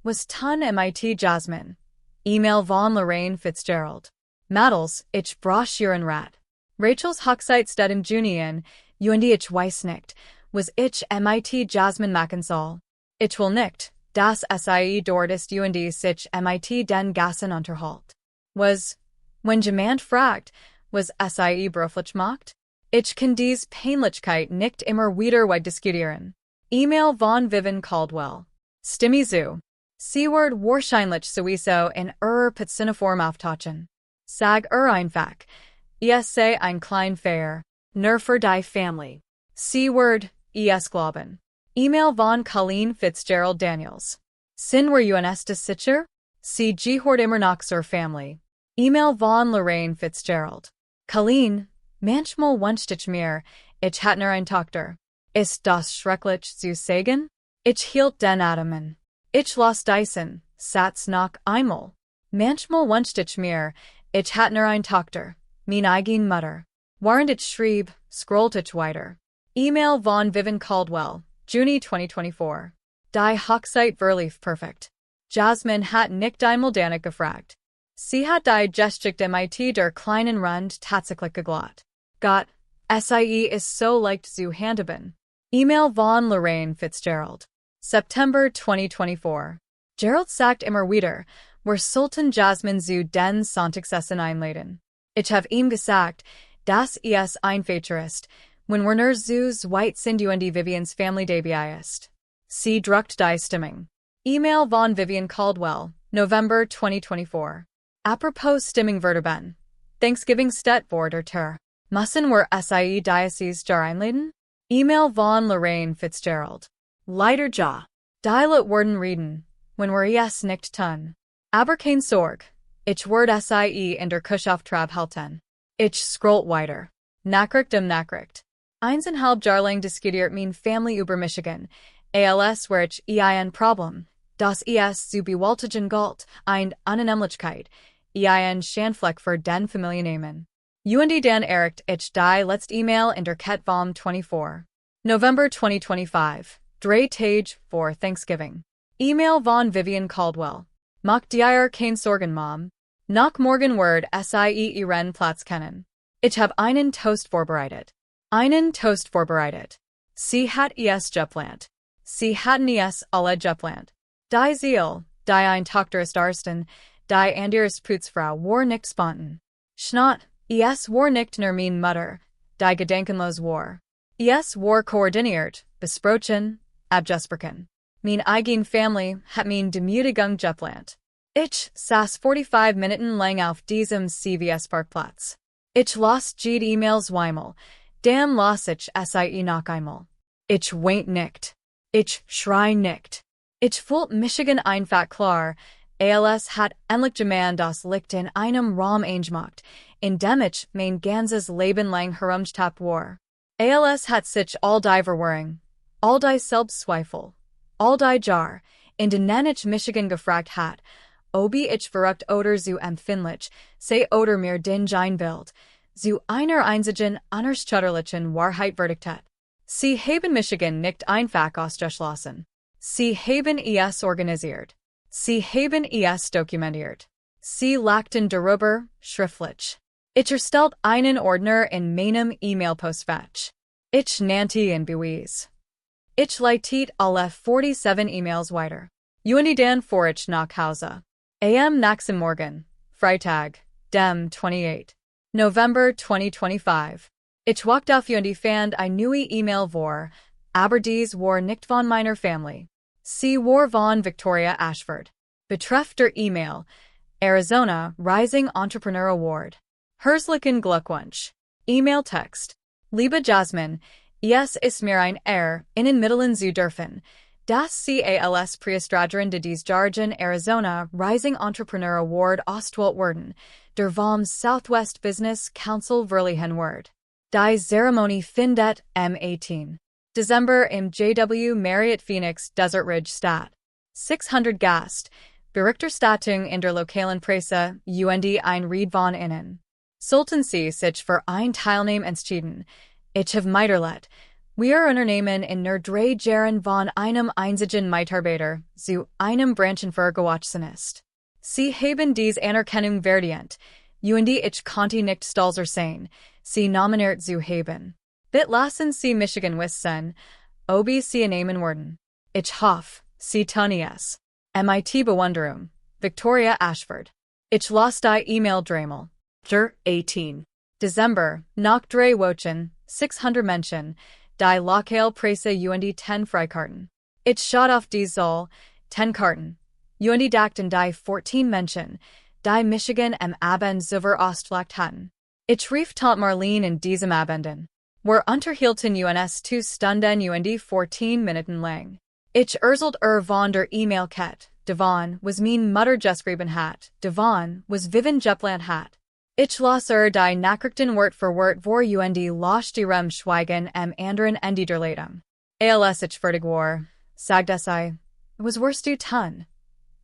was tun mit Jasmine? E-Mail von Lorraine Fitzgerald. Mädels, ich brauche ihren Rat. Rachels Hochzeit steht im Juni an, und ich weiß nicht, was ich mit Jasmin machen soll. Ich will nicht, dass sie dort ist und sich mit den Gassen unterhalt. Was, wenn jemand fragt, was sie beruflich macht? Ich kann dies Peinlichkeit nicht immer wieder diskutieren. E-Mail von Vivian Caldwell. Stimme zu. Sie-Word wahrscheinlich sowieso in Patziniform auftauchen. Sag einfach. Ich sei ein klein Fair. Nur für die Family. Sie-Word, glauben. E-Mail von Colleen Fitzgerald Daniels. Sin were UNS sicher? Sie gehört immer noch zur Family. E-Mail von Lorraine Fitzgerald. Colleen, manchmal wünscht ich mir, ich hätte eine Tochter. Ist das schrecklich zu sagen? Ich hielt den Atomen. Ich las Dyson, Satz noch einmal. Manchmal wünscht ich mir, ich hätte eine Tochter, meine eigene Mutter. Während ich schrieb, scrollt ich weiter. E-Mail von Vivian Caldwell, Juni 2024. Die Hochzeit verlief perfekt. Jasmin hat nicht einmal Danik gefragt. Sie hat die Geschichte mit der kleinen Rund tatsächlich geglaubt. Gott, sie ist so leicht zu handhaben. E-Mail von Lorraine Fitzgerald. September 2024. Gerald sagt immer wieder, wir sollten Jasmin zu den Sonntagsessen einladen. Ich habe ihm gesagt, dass es ein Feature ist, wenn wir nur zu zweit sind und Vivians Family dabei ist. Sie druckt die Stimmung. E-Mail von Vivian Caldwell, November 2024. Apropos Stimmung verderben. Thanksgiving steht vor der Tür. Müssen wir sie Diocese jar einladen? E-Mail von Lorraine Fitzgerald. Leider ja. Die Lot werden reden, wenn wir es nicht tun. Aber kein Sorg. Ich werde sie in der Kuschauftrab halten. Ich scrollt weiter. Nachricht. 1,5 Jahre lang diskutiert mein Family über Michigan. ALS where ich ein Problem. Das es zu bewältigen galt, ein Unannehmlichkeit. Ein Schandfleck für den Familiennamen. Und dann erreicht ich die letzte E-Mail in der Kette vom 24. November 2025. Drei Tage vor Thanksgiving. E-Mail von Vivian Caldwell. Mach dir kein Sorgen, Mom. Nach morgen wird sie ihren Platz kennen. Ich habe einen Toast vorbereitet. Sie hat es geplant. Sie hatten es alle geplant. Die Ziel, die eine Tochter ist Ärztin, die andere ist Putzfrau war nicht spontan. Schnot, es war nicht nur mein Mutter, die gedankenlos war. Es war koordiniert, besprochen, abgesprochen. Mein eigen Family hat mein Demütigung geplant. Ich saß 45 Minuten lang auf diesem CVS-Parkplatz. Ich las E-Mails zweimal, dann las ich sie noch einmal. Ich weint nicht. Ich schrei nicht. Ich fühlt Michigan einfach klar, ALS hat endlich jemand das Licht in einem Raum eingemacht, in dem ich mein ganzes Leben lang herumgetabt war. ALS hat sich all die Verwirrung, all die Selbstzweifel, all die Jar, in denen ich Michigan gefragt hat, ob ich verrückt oder zu empfindlich, sei oder mir den Bild, zu einer einzigen, unerschütterlichen Wahrheit verdickt hat. Sie haben Michigan nicht einfach ausgeschlossen. Sie haben es organisiert. Sie haben es dokumentiert. Sie lachten darüber, schriftlich. Ich erstellt einen Ordner in meinem E-Mail-Postfach. Ich nannte ihn Beweis. Ich leitet alle 47 E-Mails weiter. Und dann fuhr ich nach Hause. Am nächsten Morgen, Freitag, dem 28. November 2025. Ich wachte auf und fand eine neue E-Mail vor, aber dies war nicht von meiner Family. Sie war von Victoria Ashford. Betreff der E-Mail, Arizona Rising Entrepreneur Award. Herzlichen Glückwunsch. E-Mail-Text. Liebe Jasmin, es ist mir ein Ihnen mitteilen zu dürfen, dass CALS Preistradierin de dies Jargon Arizona Rising Entrepreneur Award ausgewählt werden, der vom Southwest Business Council verliehen wird. Die Zeremonie findet am 18. Dezember im JW Marriott Phoenix Desert Ridge statt. 600 Gast, Berichterstattung in der lokalen Presse, und ein Ried von innen. Sollten Sie sich für ein Teilnahme entschieden, ich habe Miterlet. Wir unternehmen in nur 3 Jahren von einem einzigen Mitarbeiter zu einem Branchenvergewachsen ist. Sie haben dies Anerkennung verdient, und ich konnte nicht stolzer sein, Sie nominiert zu haben. Bit lassen sie Michigan wissen, ob sie nehmen werden. Ich hoffe, sie tun es. MIT Bewunderung, Victoria Ashford. Ich las die E-Mail dreimal. 18. December, nach drei Wochen, 600 Menschen, die lokale Presse und 10 Freikarten. Ich schot auf die Zoll, 10 Karten. Und dachten die 14 Menschen, die Michigan am Abend zur Ostflacht hatten. Ich rief Tante Marlene in diesem Abenden. Wir unterhielten uns 2 Stunden und 14 Minuten lang. Ich erzählt von der E-Mail-Kette, Devon was mein Mutter geschrieben hat, Devon was Vivian geplant hat. Ich las die Nachrichten Wort für Wort vor und las direm Schweigen am anderen Ende der Leitung. Als ich fertig war, sagte sie, was wirst du tun?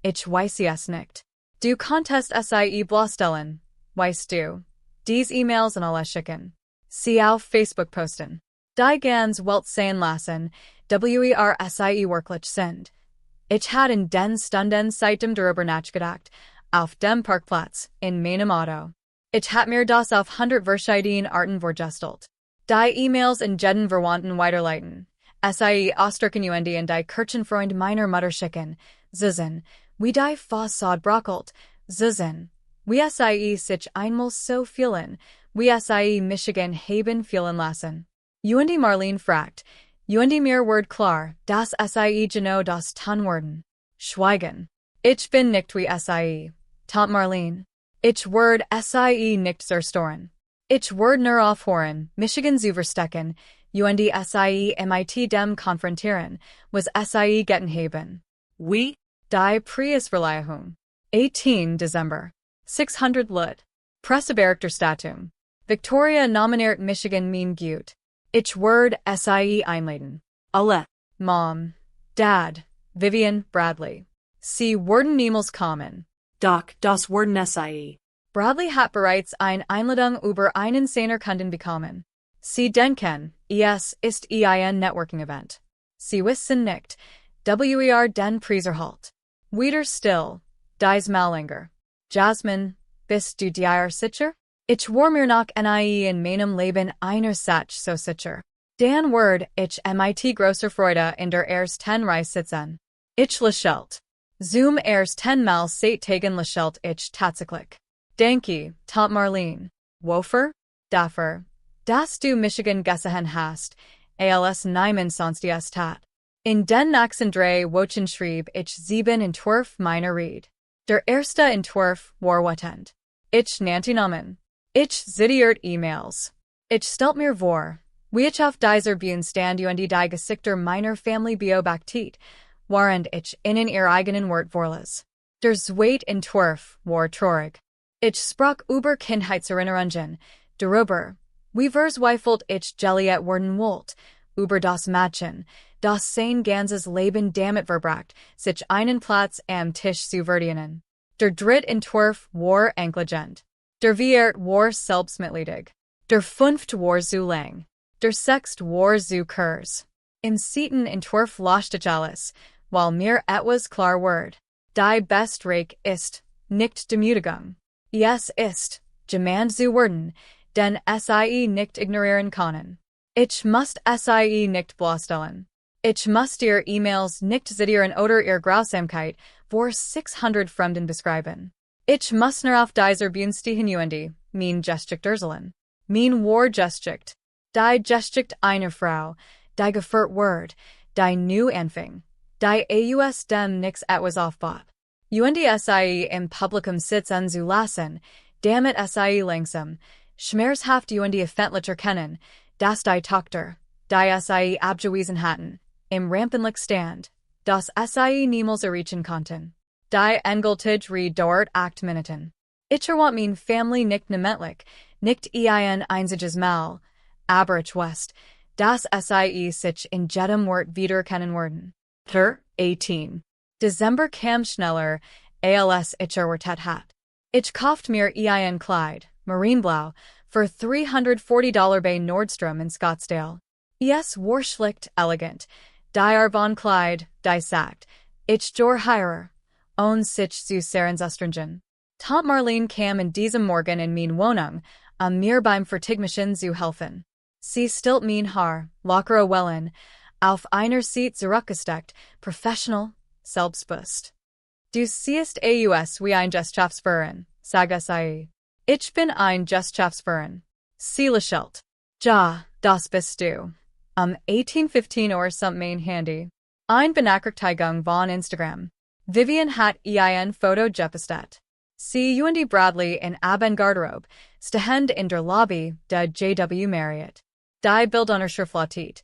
Ich weiß es nicht. Du konntest sie bloßstellen, weißt du. Dies E-Mails an alle schicken. Sie auf Facebook posten. Die ganz Welt sehen lassen, sie wirklich sind. Ich hatte in den Stunden seitdem darüber nachgedacht, auf dem Parkplatz, in meinem Auto. Ich hatte mir das auf 100 verschiedene Arten vorgestellt. Die E-Mails in jeden Verwandten weiterleiten. Sie ausdrücken und die Kirchenfreund meiner Mutter schicken. Zuzen, wie die Fassade brockelt. Zuzen, wie sich einmal so fühlen, wie Michigan haben fühlen lassen. Und Marlene fragt, und mir word klar, dass genau das tun werden. Schweigen. Ich bin nicht wie Tante Marlene. Ich word nicht zerstoren. Ich word nur aufhören, Michigan zu verstecken, und mit dem konfrontieren, was getten haben. Wie? Die Preisverleihung. 18 December. 600 Lut. Presseberichterstattung. Victoria nominiert Michigan mein Gut. Ich word einladen. Alle. Mom. Dad. Vivian, Bradley. Sie werden niemals kommen. Doch, das werden sie. Bradley hat bereits eine Einladung über einen seiner Kunden bekommen. Sie denken, es ist ein Networking-Event. Sie wissen nicht, den Preiserhalt. Wieder still, dies Malinger. Jasmine, bist du dir sicher? Ich war mir noch nie in meinem Leben einer Sache so sicher. Dan word ich mit großer Freude in der ersten Reihe sitzen. Ich lächelt. Zum ersten Mal seit Tagen lächelt ich tatsächlich. Danke, Tante Marlene. Wofür? Dafür, dass du Michigan gesehen hast, als niemand sonst es tat. In den nächsten 3 Wochen schrieb ich 7 Entwurf meiner Rede. Der erste Entwurf war wetend. Ich nannte Namen. Ich zitiert E-Mails. Ich stellt mir vor, wie ich auf dieser Bühne stand und die Gesichter meiner Familie beobachtet, während ich ihnen ihr eigenen Wort vorlas. Der zweite Entwurf war traurig. Ich sprach über Kindheitserinnerungen, darüber, wie verzweifelt ich geliebet werden wollte, über das Mädchen, das sein ganzes Leben damit verbracht, sich einen Platz am Tisch zu verdienen. Der dritte Entwurf war enklagend. Der vierte war selbstmitleidig. Der fünfte war zu lang. Der sechste war zu kurz. Im siebten Entwurf laschte ich alles, weil mir etwas klar ward. Die Bestreich ist, nicht Demütigung. Es ist, jemand zu werden, denn sie nicht ignorieren können. Ich muss sie nicht bloßstellen. Ich muss ihr E-Mails nicht zitieren oder ihr Grausamkeit vor 600 Fremden beschreiben. Ich muss nur auf dieser Bühne stehen und mein Gesticht erzählen. Mein war Gesticht. Die Gesticht einer Frau, die geführt wird, die new anfing, die aus dem nix etwas aufbaut. Und sie im Publikum sitzen zu lassen, damit sie langsam, schmerzhaft und öffentlich erkennen, dass die Tochter, die sie abgewiesen hatten, im Rampenlicht stand, dass sie niemals erreichen konnten. Die endgültig dauert 8 Minuten. Ich want mein Family nicht nementlich, nicht ein einziges Mal, aber ich weiß, dass sie sich in jedem Wort wiedererkennen werden. 18. Dezember kam schneller, als ich erwartet hat. Ich kaufte mir ein Kleid, Marineblau, für $340 bei Nordstrom in Scottsdale. Es war schlicht elegant, die von Kleid, die sagt, ich jor heirer, und sich zu Serenzustringen. Tante Marlene kam in diesem Morgen in mein Wohnung, mir beim Vertigmischen zu helfen. Sie stilt mein Haar, lockere Wellen, auf einer Seite zurückgesteckt, professional, selbstbewusst. Du siehst aus wie ein Gesellschaftsführerin, sag es ihr. Ich bin ein Gesellschaftsführerin. Sie lächelt. Ja, das bist du. 1815 or something handy. Ein Benachrichtigung von Instagram. Vivian hat ein Foto gepostet. Sie und Bradley in Garderobe, stehend in der Lobby der JW Marriott. Die Bildunterschrift.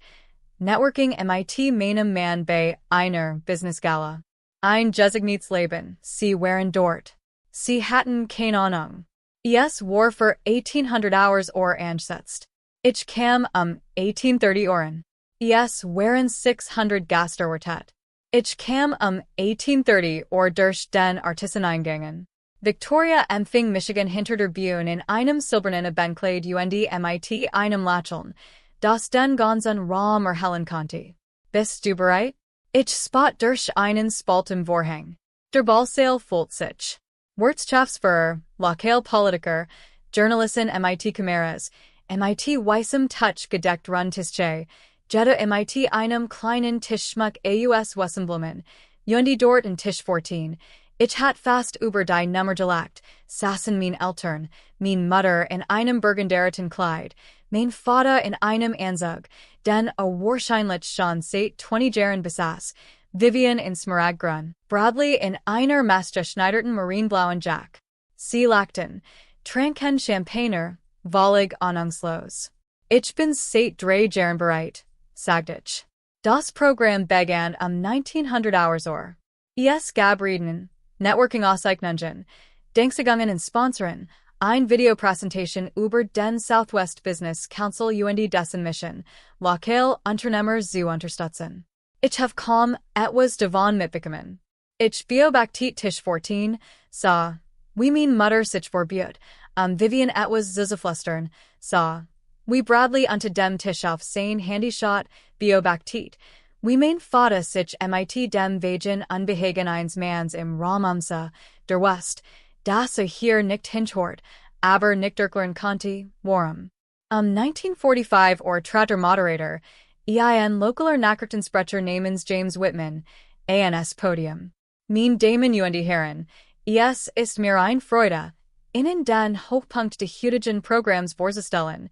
Networking MIT meinem Mann bei einer Businessgala. Ein designates Leben, sie waren dort. Sie hatten keine Ahnung. Es war für 1800 Hours or angesetzt. Ich kam 1830 Ohren. Es waren 600 Gasterwertet. Ich kam 1830 or durch den Artisaneingangen. Victoria empfing Michigan hinter der Bühne in einem silbernen Benkleid und MIT einem Lächeln, das den ganzen Raum erhellen konnte. Bist du bereit? Ich spot durch einen Spalt im Vorhang. Der Ballsaal füllt sich. Wirtschaftsführer, Lokalpolitiker, Journalisten MIT Kameras, MIT weißem Touch gedeckt rund Tische, Jetta MIT einem kleinen Tischschmuck aus Wessenblumen, Yundi dort in Tisch 14. Ich hat fast über die Nummer gelegt, sassen mein Eltern, mein Mutter in einem burgunderischen Kleid, mein Vater in einem Anzug, denn a wahrscheinlich schon seit 20 Jahren besaß, Vivian in Smaragdgrün, Bradley in einer maßgeschneiderten marineblauen Jack. Sie lachten, tranken Champagner, völlig ahnungslos. Ich bin seit 3 Jahren bereit, sagte ich. Das Programm begann 1900 Hours or. Es gab Reden, Networking Auszeichnungen, Danksagen und Sponsoren, ein Videopräsentation über den Southwest Business Council und dessen Mission, lokal Unternehmer zu unterstützen. Ich habe kaum etwas davon mitbekommen. Ich beobachtete Tisch 14, sah, wie mein Mutter sich vorbeugt, Vivian etwas zu flüstern, sah, wie Bradley unter dem Tisch auf sein Handy schaut, beobachtet, wie mein Vater sich mit dem Wagen unbehagen eines Manns im Raum sah, der West, das hier nicht hinhört, aber nicht erklären konnte, warum. 1945 or Tratter Moderator, ein lokaler Nachrichtensprecher namens James Whitman, ans Podium. Mein Damen und Herren, es ist mir ein Freude, Ihnen den Hochpunkt des heutigen Programms vorzustellen,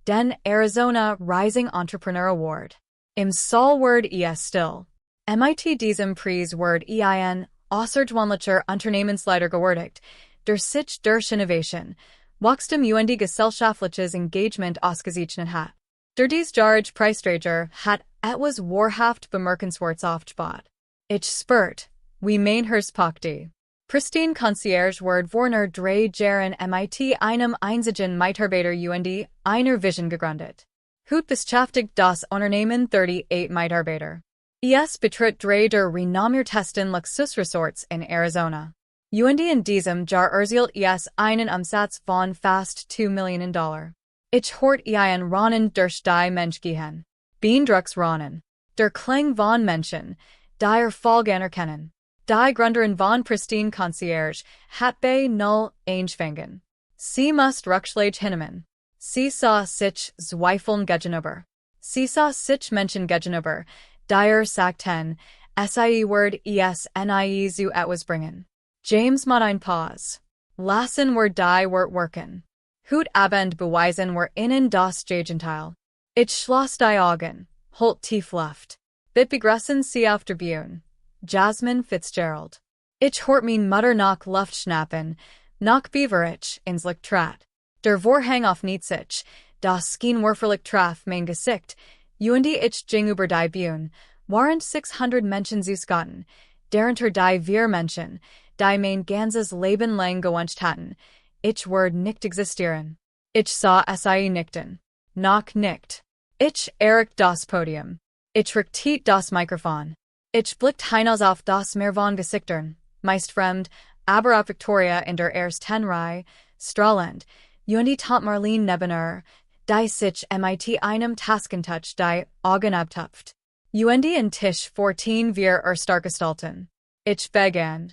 den Arizona Rising Entrepreneur Award. Im Saal word es still. MIT diesem Preis word ein außergewöhnlicher Unternehmensleiter gewürdigt, der sich durch Innovation, wachstum und gesellschaftliches Engagement ausgezeichnet hat. Der dies Jarge Preisträger hat etwas wahrhaft bemerkenswertes aufgebaut. Ich spürt, wie mein Herz packte. Pristine Concierge word Warner Drei Jahren MIT einem einzigen Mitarbeiter und einer Vision gegründet. Hut beschäftigt das Unternehmen 38 Mitarbeiter. Es betritt drei der renommiertesten Luxusresorts in Arizona. Und in diesem Jahr erzielt es einen Umsatz von fast $2 Millionen. Ich hort ein Ronnen durch die Mensch gehen. Beeindrucks Ronnen. Der Klang von Menschen, die Erfolg anerkennen. Die Gründerin von Pristine Concierge hat bei null angefangen. Sie muss Rückschläge hinnehmen. Sie sah sich Zweifeln gegenüber. Sie sah sich Menschen gegenüber, die sagten, sie word es nie zu etwas bringen. James mod ein Pause. Lassen wir die Wort worken. Hut Abend beweisen wir ihnen das Gegenteil. Ich schloss die Augen, holt tief Luft. Bit begrüßen Sie auf der Bühne. Jasmine Fitzgerald. Ich hort mein Mutter nach Luft schnappen, nach Beaverich ins Licht trat. Der Vorhang auf sich, das Schienwürfelig traf mein Gesicht, und ich ging über die Bühne, waren 600 Menschen zugegangen, darunter die 4 Menschen, die mein ganzes Leben lang gewünscht hatten. Ich werde nicht existieren. Ich sah sie nickten. Noch nicht. Ich erreichte das Podium. Ich richtete das Mikrofon. Ich blickte hinaus auf das Meer von Gesichtern, meist fremd, aber auf Victoria in der ersten Reihe, strahlend, und die Tante Marlene neben die sich mit einem Taskentouch die Augen abtupft. Und in Tisch 14 wir starkgestalten. Ich begann.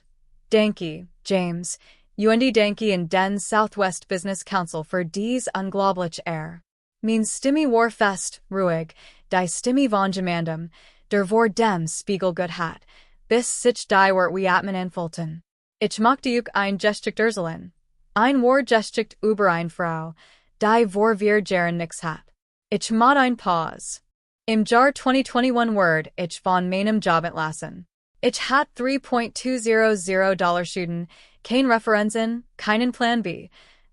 Danke, James, und danke in den Southwest Business Council für dies unglaubliche Ehre. Means Stimme war fest, ruhig, die Stimme von gemandem, der vor dem Spiegel gut hat, bis sich die Wort wie atmen en Fulton. Ich mochte uk ein Geschicht erzählen. Ein war Geschicht über eine Frau, die vor wir gern nix hat. Ich mod ein Pause. Im Jahr 2021 Word ich von meinem Job entlassen. Ich hat $3.200 Schulden, kein Referenzen, keinen Plan B.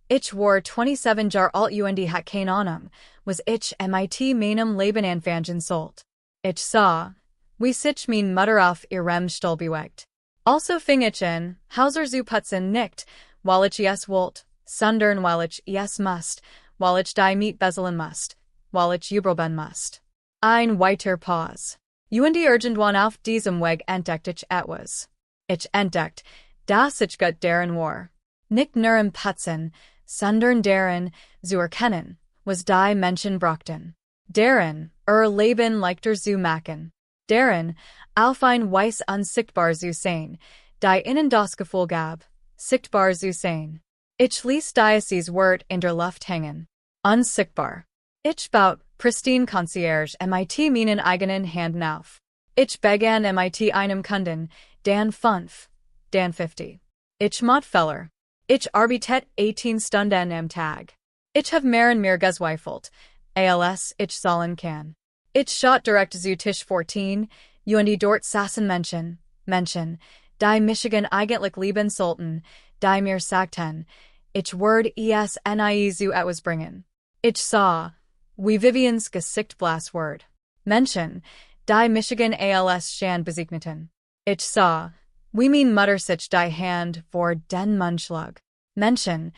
Ich war 27 Jahr alt und hat kein Ahnung, was ich mit meinem Leben anfangen sollt. Ich sah, wie sich mein Mutter auf ihrem Stuhl bewegt. Also fing ich an, Hauser zu putzen nicht, weil ich es wollt, sondern weil ich es musst, weil ich die Miet bezahlen musst, weil ich überben musst. Ein weiter Pause. Und irgendwann auf diesem Weg entdeckt ich etwas. Ich entdeckt, dass ich gut darin war. Nicht nur im Putzen, sondern darin, zu erkennen, was die Menschen brauchten. Darin, Leben leichter zu machen. Darin, auf ein Weis unsichtbar zu sein, die ihnen das Gefühl gab, sichtbar zu sein. Ich ließ dieses Wort in der Luft hängen. Unsichtbar. Ich baut, pristine Concierge mit meinen eigenen Händen auf. Ich begann mit einem Kunden, dan 5, dan 50. Ich mot Feller. Ich arbeitet 18 Stunden am Tag. Ich have mehr und mehr gezweifelt, als ich sollen kann. Ich shot direkt zu Tisch 14, und dort saßen Menschen, die Michigan eigentlich lieben sollten, die mir sagten, ich werde es nie zu etwas bringen. Ich sah, wie Vivians Gesicht blass word. Menschen, die Michigan als Schand bezeichneten. Ich sah, wie mein Mutter sich die Hand vor den Mund schlug. Menschen,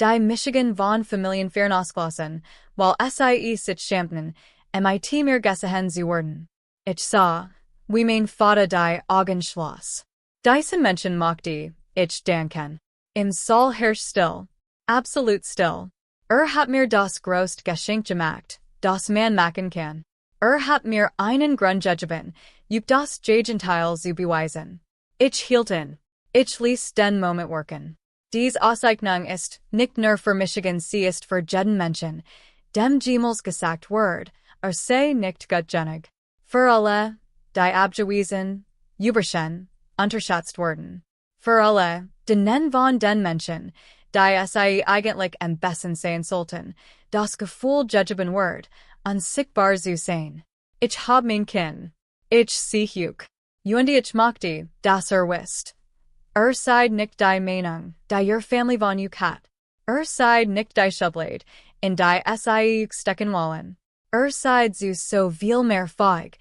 die Michigan von Familien vernausglassen, weil sich schämten, mit mir gesehen zu werden. Ich sah, wie mein Vater die Augen schloss. Diese Menschen mochte ich danken. Im Saal herrscht still, absolut still. Hat mir das größte Geschenk gemacht, das man machen kann. Hat mir einen Grund gegeben, das Gegenteil zu beweisen. Ich hielt in. Ich ließ den Moment wirken. Dies Auszeichnung ist nicht nur für Michigan, sie ist für jeden Menschen, dem jemals gesagt wird, sei nicht gut genug. Für alle, die abgewiesen, überschen, unterschätzt wurden. Für alle, denen von den Menschen, die eigentlich am besten sein sollten, das Gefühl gegeben wird, unsichtbar zu sein. Ich hab mein Kinn. Ich sehe juk. Und ich mochte, dass wisst. Seid nicht die Meinung, die ihr Family von juk hat. Seid nicht die Schublade, in die juk stecken wollen. Seid so viel mehr feig,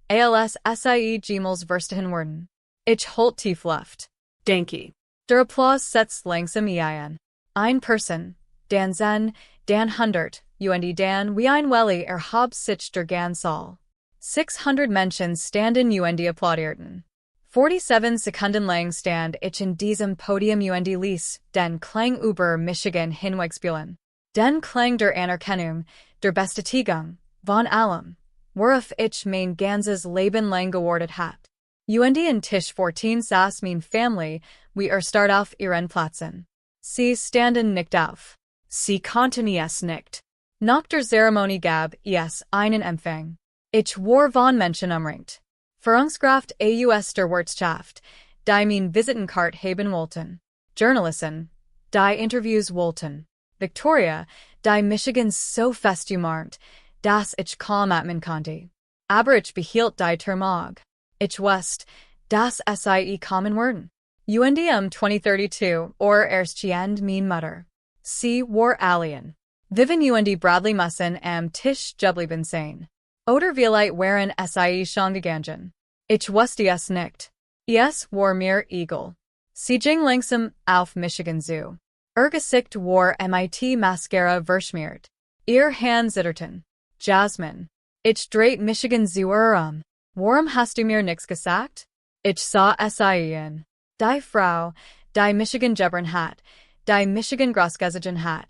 als jemals verstehen werden. Ich holt tief Luft. Danke. Der Applaus setzt langsam ein. Ein Person, dan zen, dan 100, und dan wie ein Welli hab sich der ganz Saal. 600 Menschen standen und applaudierten. 47 Sekunden lang stand ich in diesem Podium und ließ den Klang über Michigan hinwegspielen. Den Klang der Anerkennung, der Bestätigung, von allem, worauf ich mein ganzes Leben lang gewartet hat. Und in Tisch 14 saß mein Family, wie start auf ihren Plätzen. Sie standen nicht auf. Sie konnten es nicht. Nach der Zeremonie gab es einen Empfang. Ich war von Menschen umringt. Führungskraft aus der Wirtschaft, die mein Visitenkarte haben wollten. Journalisten, die Interviews wollten. Victoria, die Michigan so fest umarmt, dass ich kaum atmen konnte. Aber ich behielt die Termag. Ich wusste, dass kommen werden. Und 2032 erst mein Mutter. Sie war alien. Viven und Bradley müssen am Tisch geblieben sein. Oder vielleicht waren schon gegangen. Ich wusste es nicht. Es war mir egal. Sie ging langsam auf Michigan zu. Gesicht war mit Mascara verschmiert. Ihr Hand zitterten. Jasmine. Ich dreht Michigan zu Warum hast du mir nix gesagt? Ich sah in. Die Frau, die Michigan gebern hat, die Michigan großgezogen hat,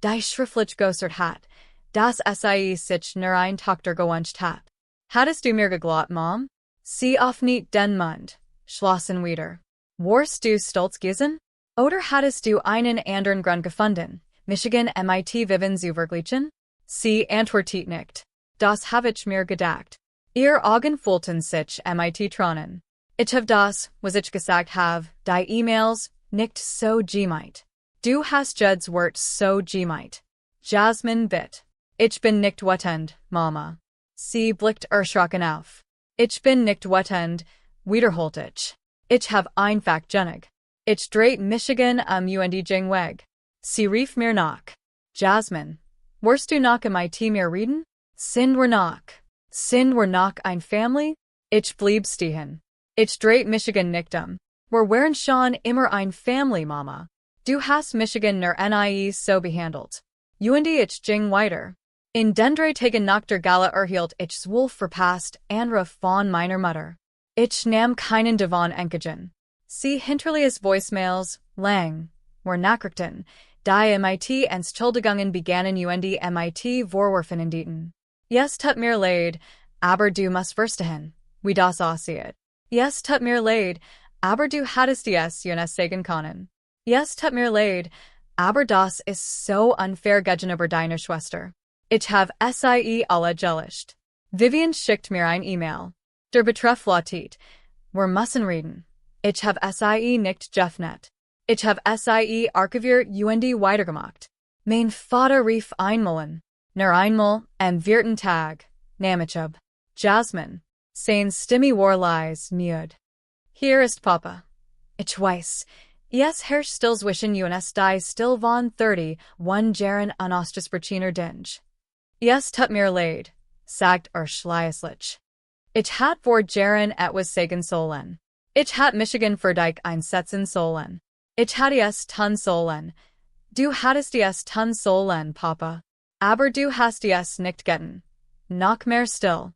die schriftlich geäußert hat, dass sich nur eine Tochter gewünscht hat. Hattest du mir geglaubt, Mom? Sie öffnet den Mund, schlossen wieder. Warst du stolz gewesen? Oder hattest du einen anderen Grund gefunden, Michigan mit Viven zu vergleichen? Sie antwortet nicht. Das habe ich mir gedacht. Ihr Augen fühlten sich mit Tronen. Ich habe das, was ich gesagt habe, die E-Mails, nicht so gemeint. Du hast Jed's Wort so gemeint. Jasmin bit. Ich bin nicht wütend, Mama. Sie blickt erschrocken auf. Ich bin nicht wütend, wiederholt ich. Ich habe einfach Genug. Ich dreht Michigan und weg. Sie rief mir nach. Jasmin. Wirst du noch mit mir reden? Sind wir noch ein Family? Ich blieb stehen. Ich dreht Michigan nicht Wir waren schon immer ein Family, Mama. Du hast Michigan nur nie so behandelt. Und ich ging weiter. In den 3 Tagen nach der Gala erhielt ich's Wolf verpasst, Anruf von meiner Mutter. Ich nahm keinen davon Entgegen. Sie hinterließ Voicemails, lang, war Nachrichten, die mit Entschuldigungen begannen und mit Vorwürfen endeten. Yes, tut mir leid, aber du musst verstehen, wie das aussieht. Yes, tut mir leid, aber du hattest es sagen können. Yes, tut mir leid, aber das ist so unfair gegenüber deiner Schwester. Ich habe sie alle gelöscht. Vivian schickt mir ein E-Mail. Der Betreff lautet, wir müssen reden. Ich habe sie nicht geöffnet. Ich habe sie archiviert und weitergemacht. Mein Vater rief einmal nur einmal am vierten Tag, nahm ich ab. Jasmin, sein Stimme war leise, müde. Hier ist Papa. Ich weiß. Yes, Herr stills wischen uns die still von 30, Jahren anostis Berchiner Dinge. Yes, tut mir leid, sagt schleislich. Ich hat vor Jahren etwas sagen sollen. Ich hat Michigan für dich einsetzen sollen. Ich hatte es tun sollen. Du hattest es tun sollen, Papa. Aber du hast es nicht getan. Noch mehr still.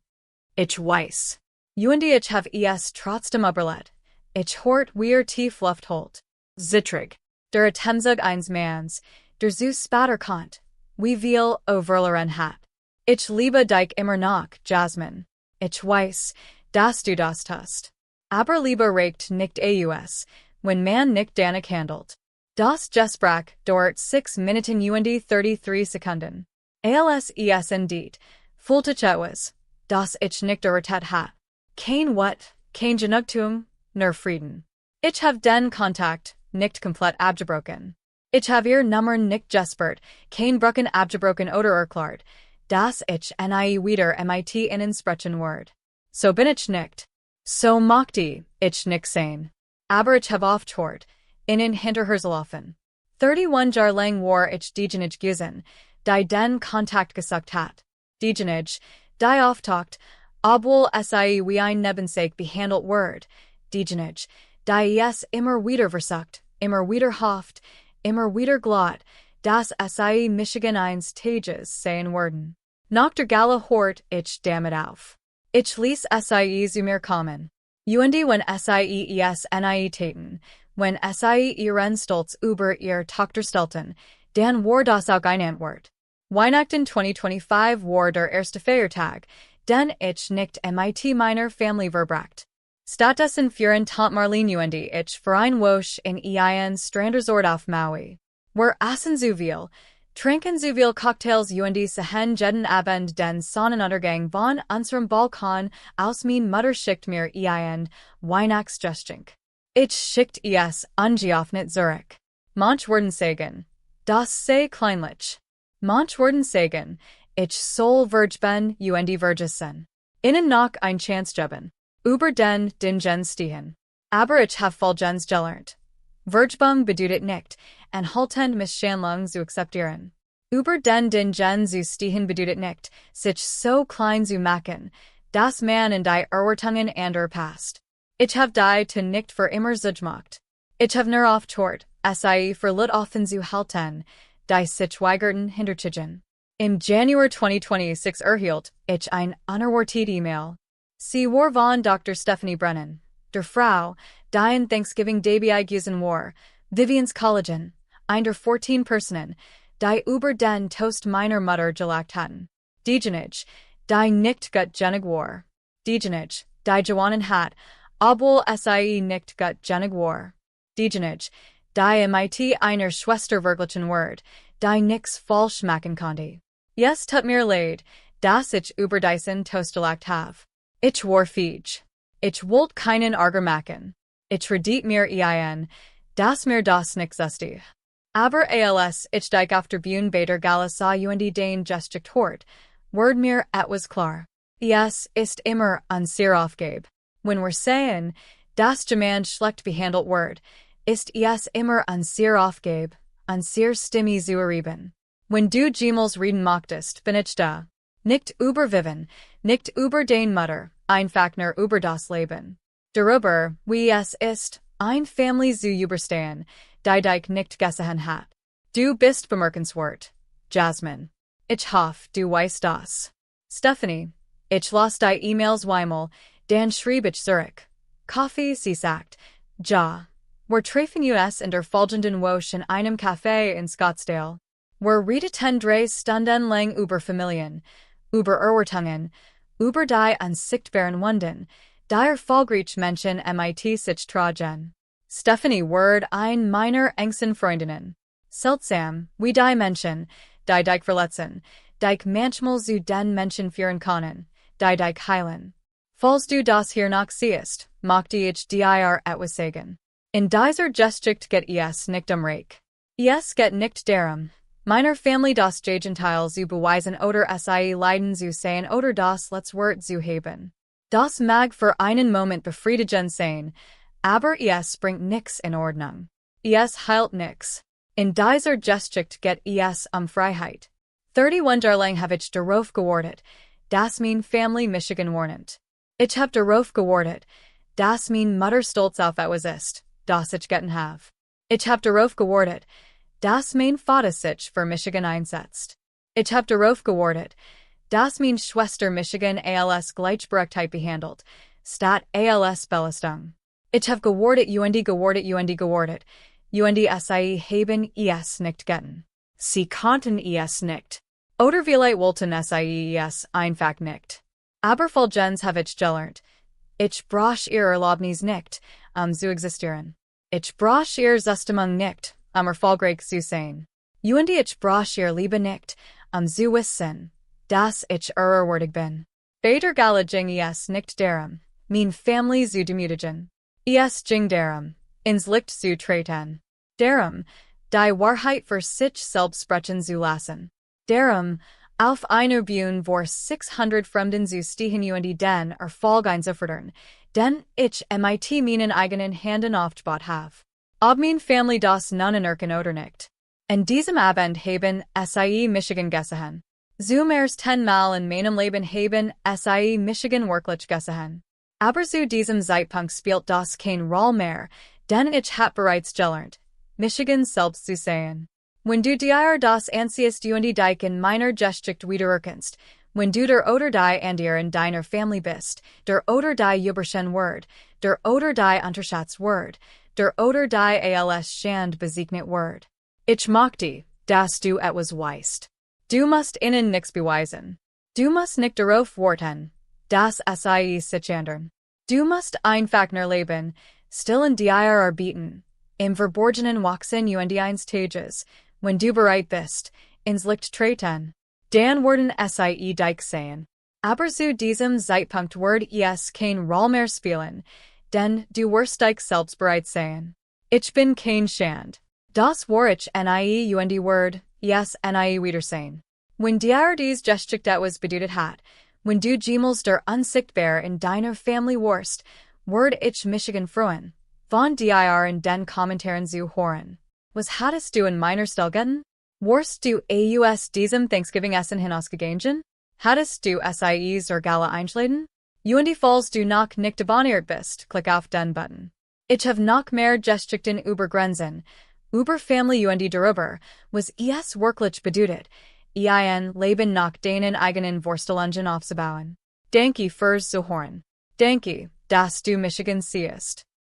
Ich weiß. Und ich habe es trotzdem überlebt. Ich hort wir tief Luft holt. Zittrig. Der Atemzug eines Manns, der so später kommt, wie viel overleren hat. Ich liebe dich immer noch, Jasmin. Ich weiß, dass du das tust. Aber Liebe reicht nicht aus, wenn man nicht danach handelt. Das Gespräch dauert 6 Minuten und 33 Sekunden. Als indeed, fühlte ich etwas, das ich nicht erwartet hat. Kein Wut, kein Genugtuung, nur Frieden. Ich habe den Kontakt nicht komplett abgebrochen. Ich habe ihr Nummer nicht gespürt, kein Brocken abgebrochen oder erklärt, dass ich nie wieder mit ihnen sprechen werde. So bin ich nicht. So mochte ich nicht sein. Aber ich habe oft hört, ihnen hinterhergelaufen. 31 Jahre lang war ich diejenige gewesen, die den Kontakt gesucht hat. Diejenige, die auftaucht, obwohl sie wie ein Nebensäge behandelt wird. Diejenige, die es immer wieder versucht, immer wieder hofft, immer wieder glaubt, dass sie Michigan eines Tages sein werden. Nach der Gala hort ich damit auf. Ich ließ sie zu mir kommen. Und wenn sie es nie täten, wenn sie ihren Stolz über ihr Tochter stellten, dann war das auch ein Antwort. Weihnachten 2025 war der erste Feiertag, den ich nicht mit meiner Familie verbracht. Stattdessen führen Tant Marlene und ich für ein Wosch in ein Strandresort auf Maui. Wir essen so viel, trinken so viel Cocktails und sehen jeden Abend den Sonnenuntergang von unserem Balkon aus. Mein Mutter schickt mir ein Weihnachtsgeschenk. Ich schickt es ungeöffnet zurück. Manch werden sagen, das sei kleinlich. Manch werden sagen, ich soll Verge ben und Verge sein. Ihnen noch ein Chance geben. Über den Dingen stehen. Aber ich habe Folgendes gelernt. Vergebung bedeutet nicht, anhaltend Misshandlung zu akzeptieren. Über den Dingen zu stehen bedeutet nicht, sich so klein zu machen, dass man in die Erwartungen anderer passt. Ich habe die zu nicht für immer gemacht. Ich habe nur oft hört, sie für lit offen zu halten, die sich weigerten hinterzigen. Im Januar 2026 erhielt ich ein unerwartet E-Mail. Sie war von Dr. Stephanie Brennan, der Frau, die in Thanksgiving dabei gewesen war, Vivians Collagen, der 14 Personen, die über den Toast meiner Mutter gelacht hatten. Diejenige, die nicht gut genug war. Diejenige, die gewonnen hat, obwohl sie nicht gut genug war. Diejenige, die mit einer Schwester verglichen wird, die nix falsch machen konnte. Yes, tut mir leid, das ich über diesen Toastelacht have. Ich war feige. Ich wollt keinen Ärger machen. Ich redeet mir ein, das mir das nicht zestig. Aber als ich dich auf der Bühne beter Gala sah und den Gesticht hort, word mir etwas klar. Es ist immer ein sehr aufgebe. When we're saying, das jemand schlecht behandelt word, ist es immer ein sehr aufgebe, ein sehr stimme zu erheben. Wenn du jemals reden möchtest, bin ich da. Nicht über Viven, nicht über den Mutter, einfach nur über das Leben. Darüber, wie es ist, ein Family zu überstehen, die dich nicht gesehen hat. Du bist bemerkenswert, Jasmine. Ich hoffe, du weißt das. Stephanie, ich las die E-Mails zweimal, dann schrieb ich zurück. Kaffee, sie sagt, ja. Wir treffen uns in der folgenden Woche in einem Café in Scottsdale. Wir redeten 3 Stunden lang über Familien, über Erwartungen, über die unsichtbaren Wunden, die erfolgreich Menschen mit sich tragen. Stephanie word ein meiner engsten Freundinnen. Seltsam, wie die Menschen, die dich verletzen, dich manchmal zu den Menschen führen können, die dich heilen. Falls du das hier noch siehst, möchte ich dir etwas sagen. In dieser Geschichte geht es nicht Reich. Es geht nicht darum, meiner Family das Gegenteil zu beweisen oder sie leiden zu sehen oder das letzte Wort zu haben. Das mag für einen Moment befriedigend sein, aber es bringt nix in Ordnung. Es heilt nix. In dieser Geschichte geht es Freiheit. 31 Jahre lang habe ich darauf gewartet, dass mein Family Michigan warnent. Ich habe darauf gewartet, dass mein Mutter stolz auf etwas ist, das ich getan habe. Ich habe darauf gewartet, dass mein Vater sich für Michigan einsetzt. Ich habe darauf gewartet, dass mein Schwester Michigan als Gleichberechtigt behandelt, statt als Belastung. Ich habe gewartet gewartet, sie haben es nicht getan. Sie konnten es nicht. Oder vielleicht wollten sie es einfach nicht. Aber folgendes habe ich gelernt. Ich brauche ihr Erlaubnis nicht, zu existieren. Ich brauche ihr Zustimmung nicht, erfolgreich zu sein. Ich brauche ihr Liebe nicht, zu wissen, dass ich erwürdig bin. Später ging es nicht darum, mein Family zu demütigen. Es ging darum, ins Licht zu treten. Darum, die Wahrheit für sich selbst sprechen zu lassen. Darum, auf einer Bühne vor 600 Fremden zu stehen und den Erfolg einzufordern, den ich mit meinen eigenen Händen aufgebaut habe. Ob mein Family das nun anerkennen oder nicht. In diesem Abend haben sie Michigan gesehen. Zu mehr als 10 Mal in meinem Leben haben sie Michigan wirklich gesehen. Aber zu diesem Zeitpunkt spielt das keine Rolle mehr, denn ich habe bereits gelernt, Michigan selbst zu sehen. Wenn du dir das ansiehst und dich in meiner Geschichte wiedererkennst, wenn du der oder die andere in deiner Family bist, der oder die überschen word, der oder die unterschätzt word, der oder die als schand besegnet word. Ich möchte, dass du etwas weißt. Du musst ihnen nichts beweisen. Du musst nicht darauf warten, dass sie sich ändern. Du musst einfach nur leben, still in dir arbeiten, im Verborgenen wachsen und eines Tages, wenn du bereit bist, ins Licht treten. Dann werden sie dich sehen. Aber zu diesem Zeitpunkt wird es keine Rolle mehr spielen, denn du wirst dich selbst bereit sehen. Ich bin kein Schand. Das war ich nie und word, yes nie wiedersehen. Wenn dir dies Geschichte etwas bedeutet hat, wenn du jemals der unsichtbar in deiner Family warst, word ich Michigan freuen, von dir in den Kommentaren zu hören. Was hattest du in meiner Stelle getan? Warst du aus diesem Thanksgiving-Essen hinausgegangen? Hattest du sie zur Gala einschladen? Und falls du noch nicht abonniert bist, klick auf den Button. Ich habe noch mehr Geschichten über Grenzen, über Family und darüber, was es wirklich bedeutet, ein Leben nach deinen eigenen Vorstellungen aufzubauen. Danke fürs Zuhören. Danke, dass du Michigan siehst.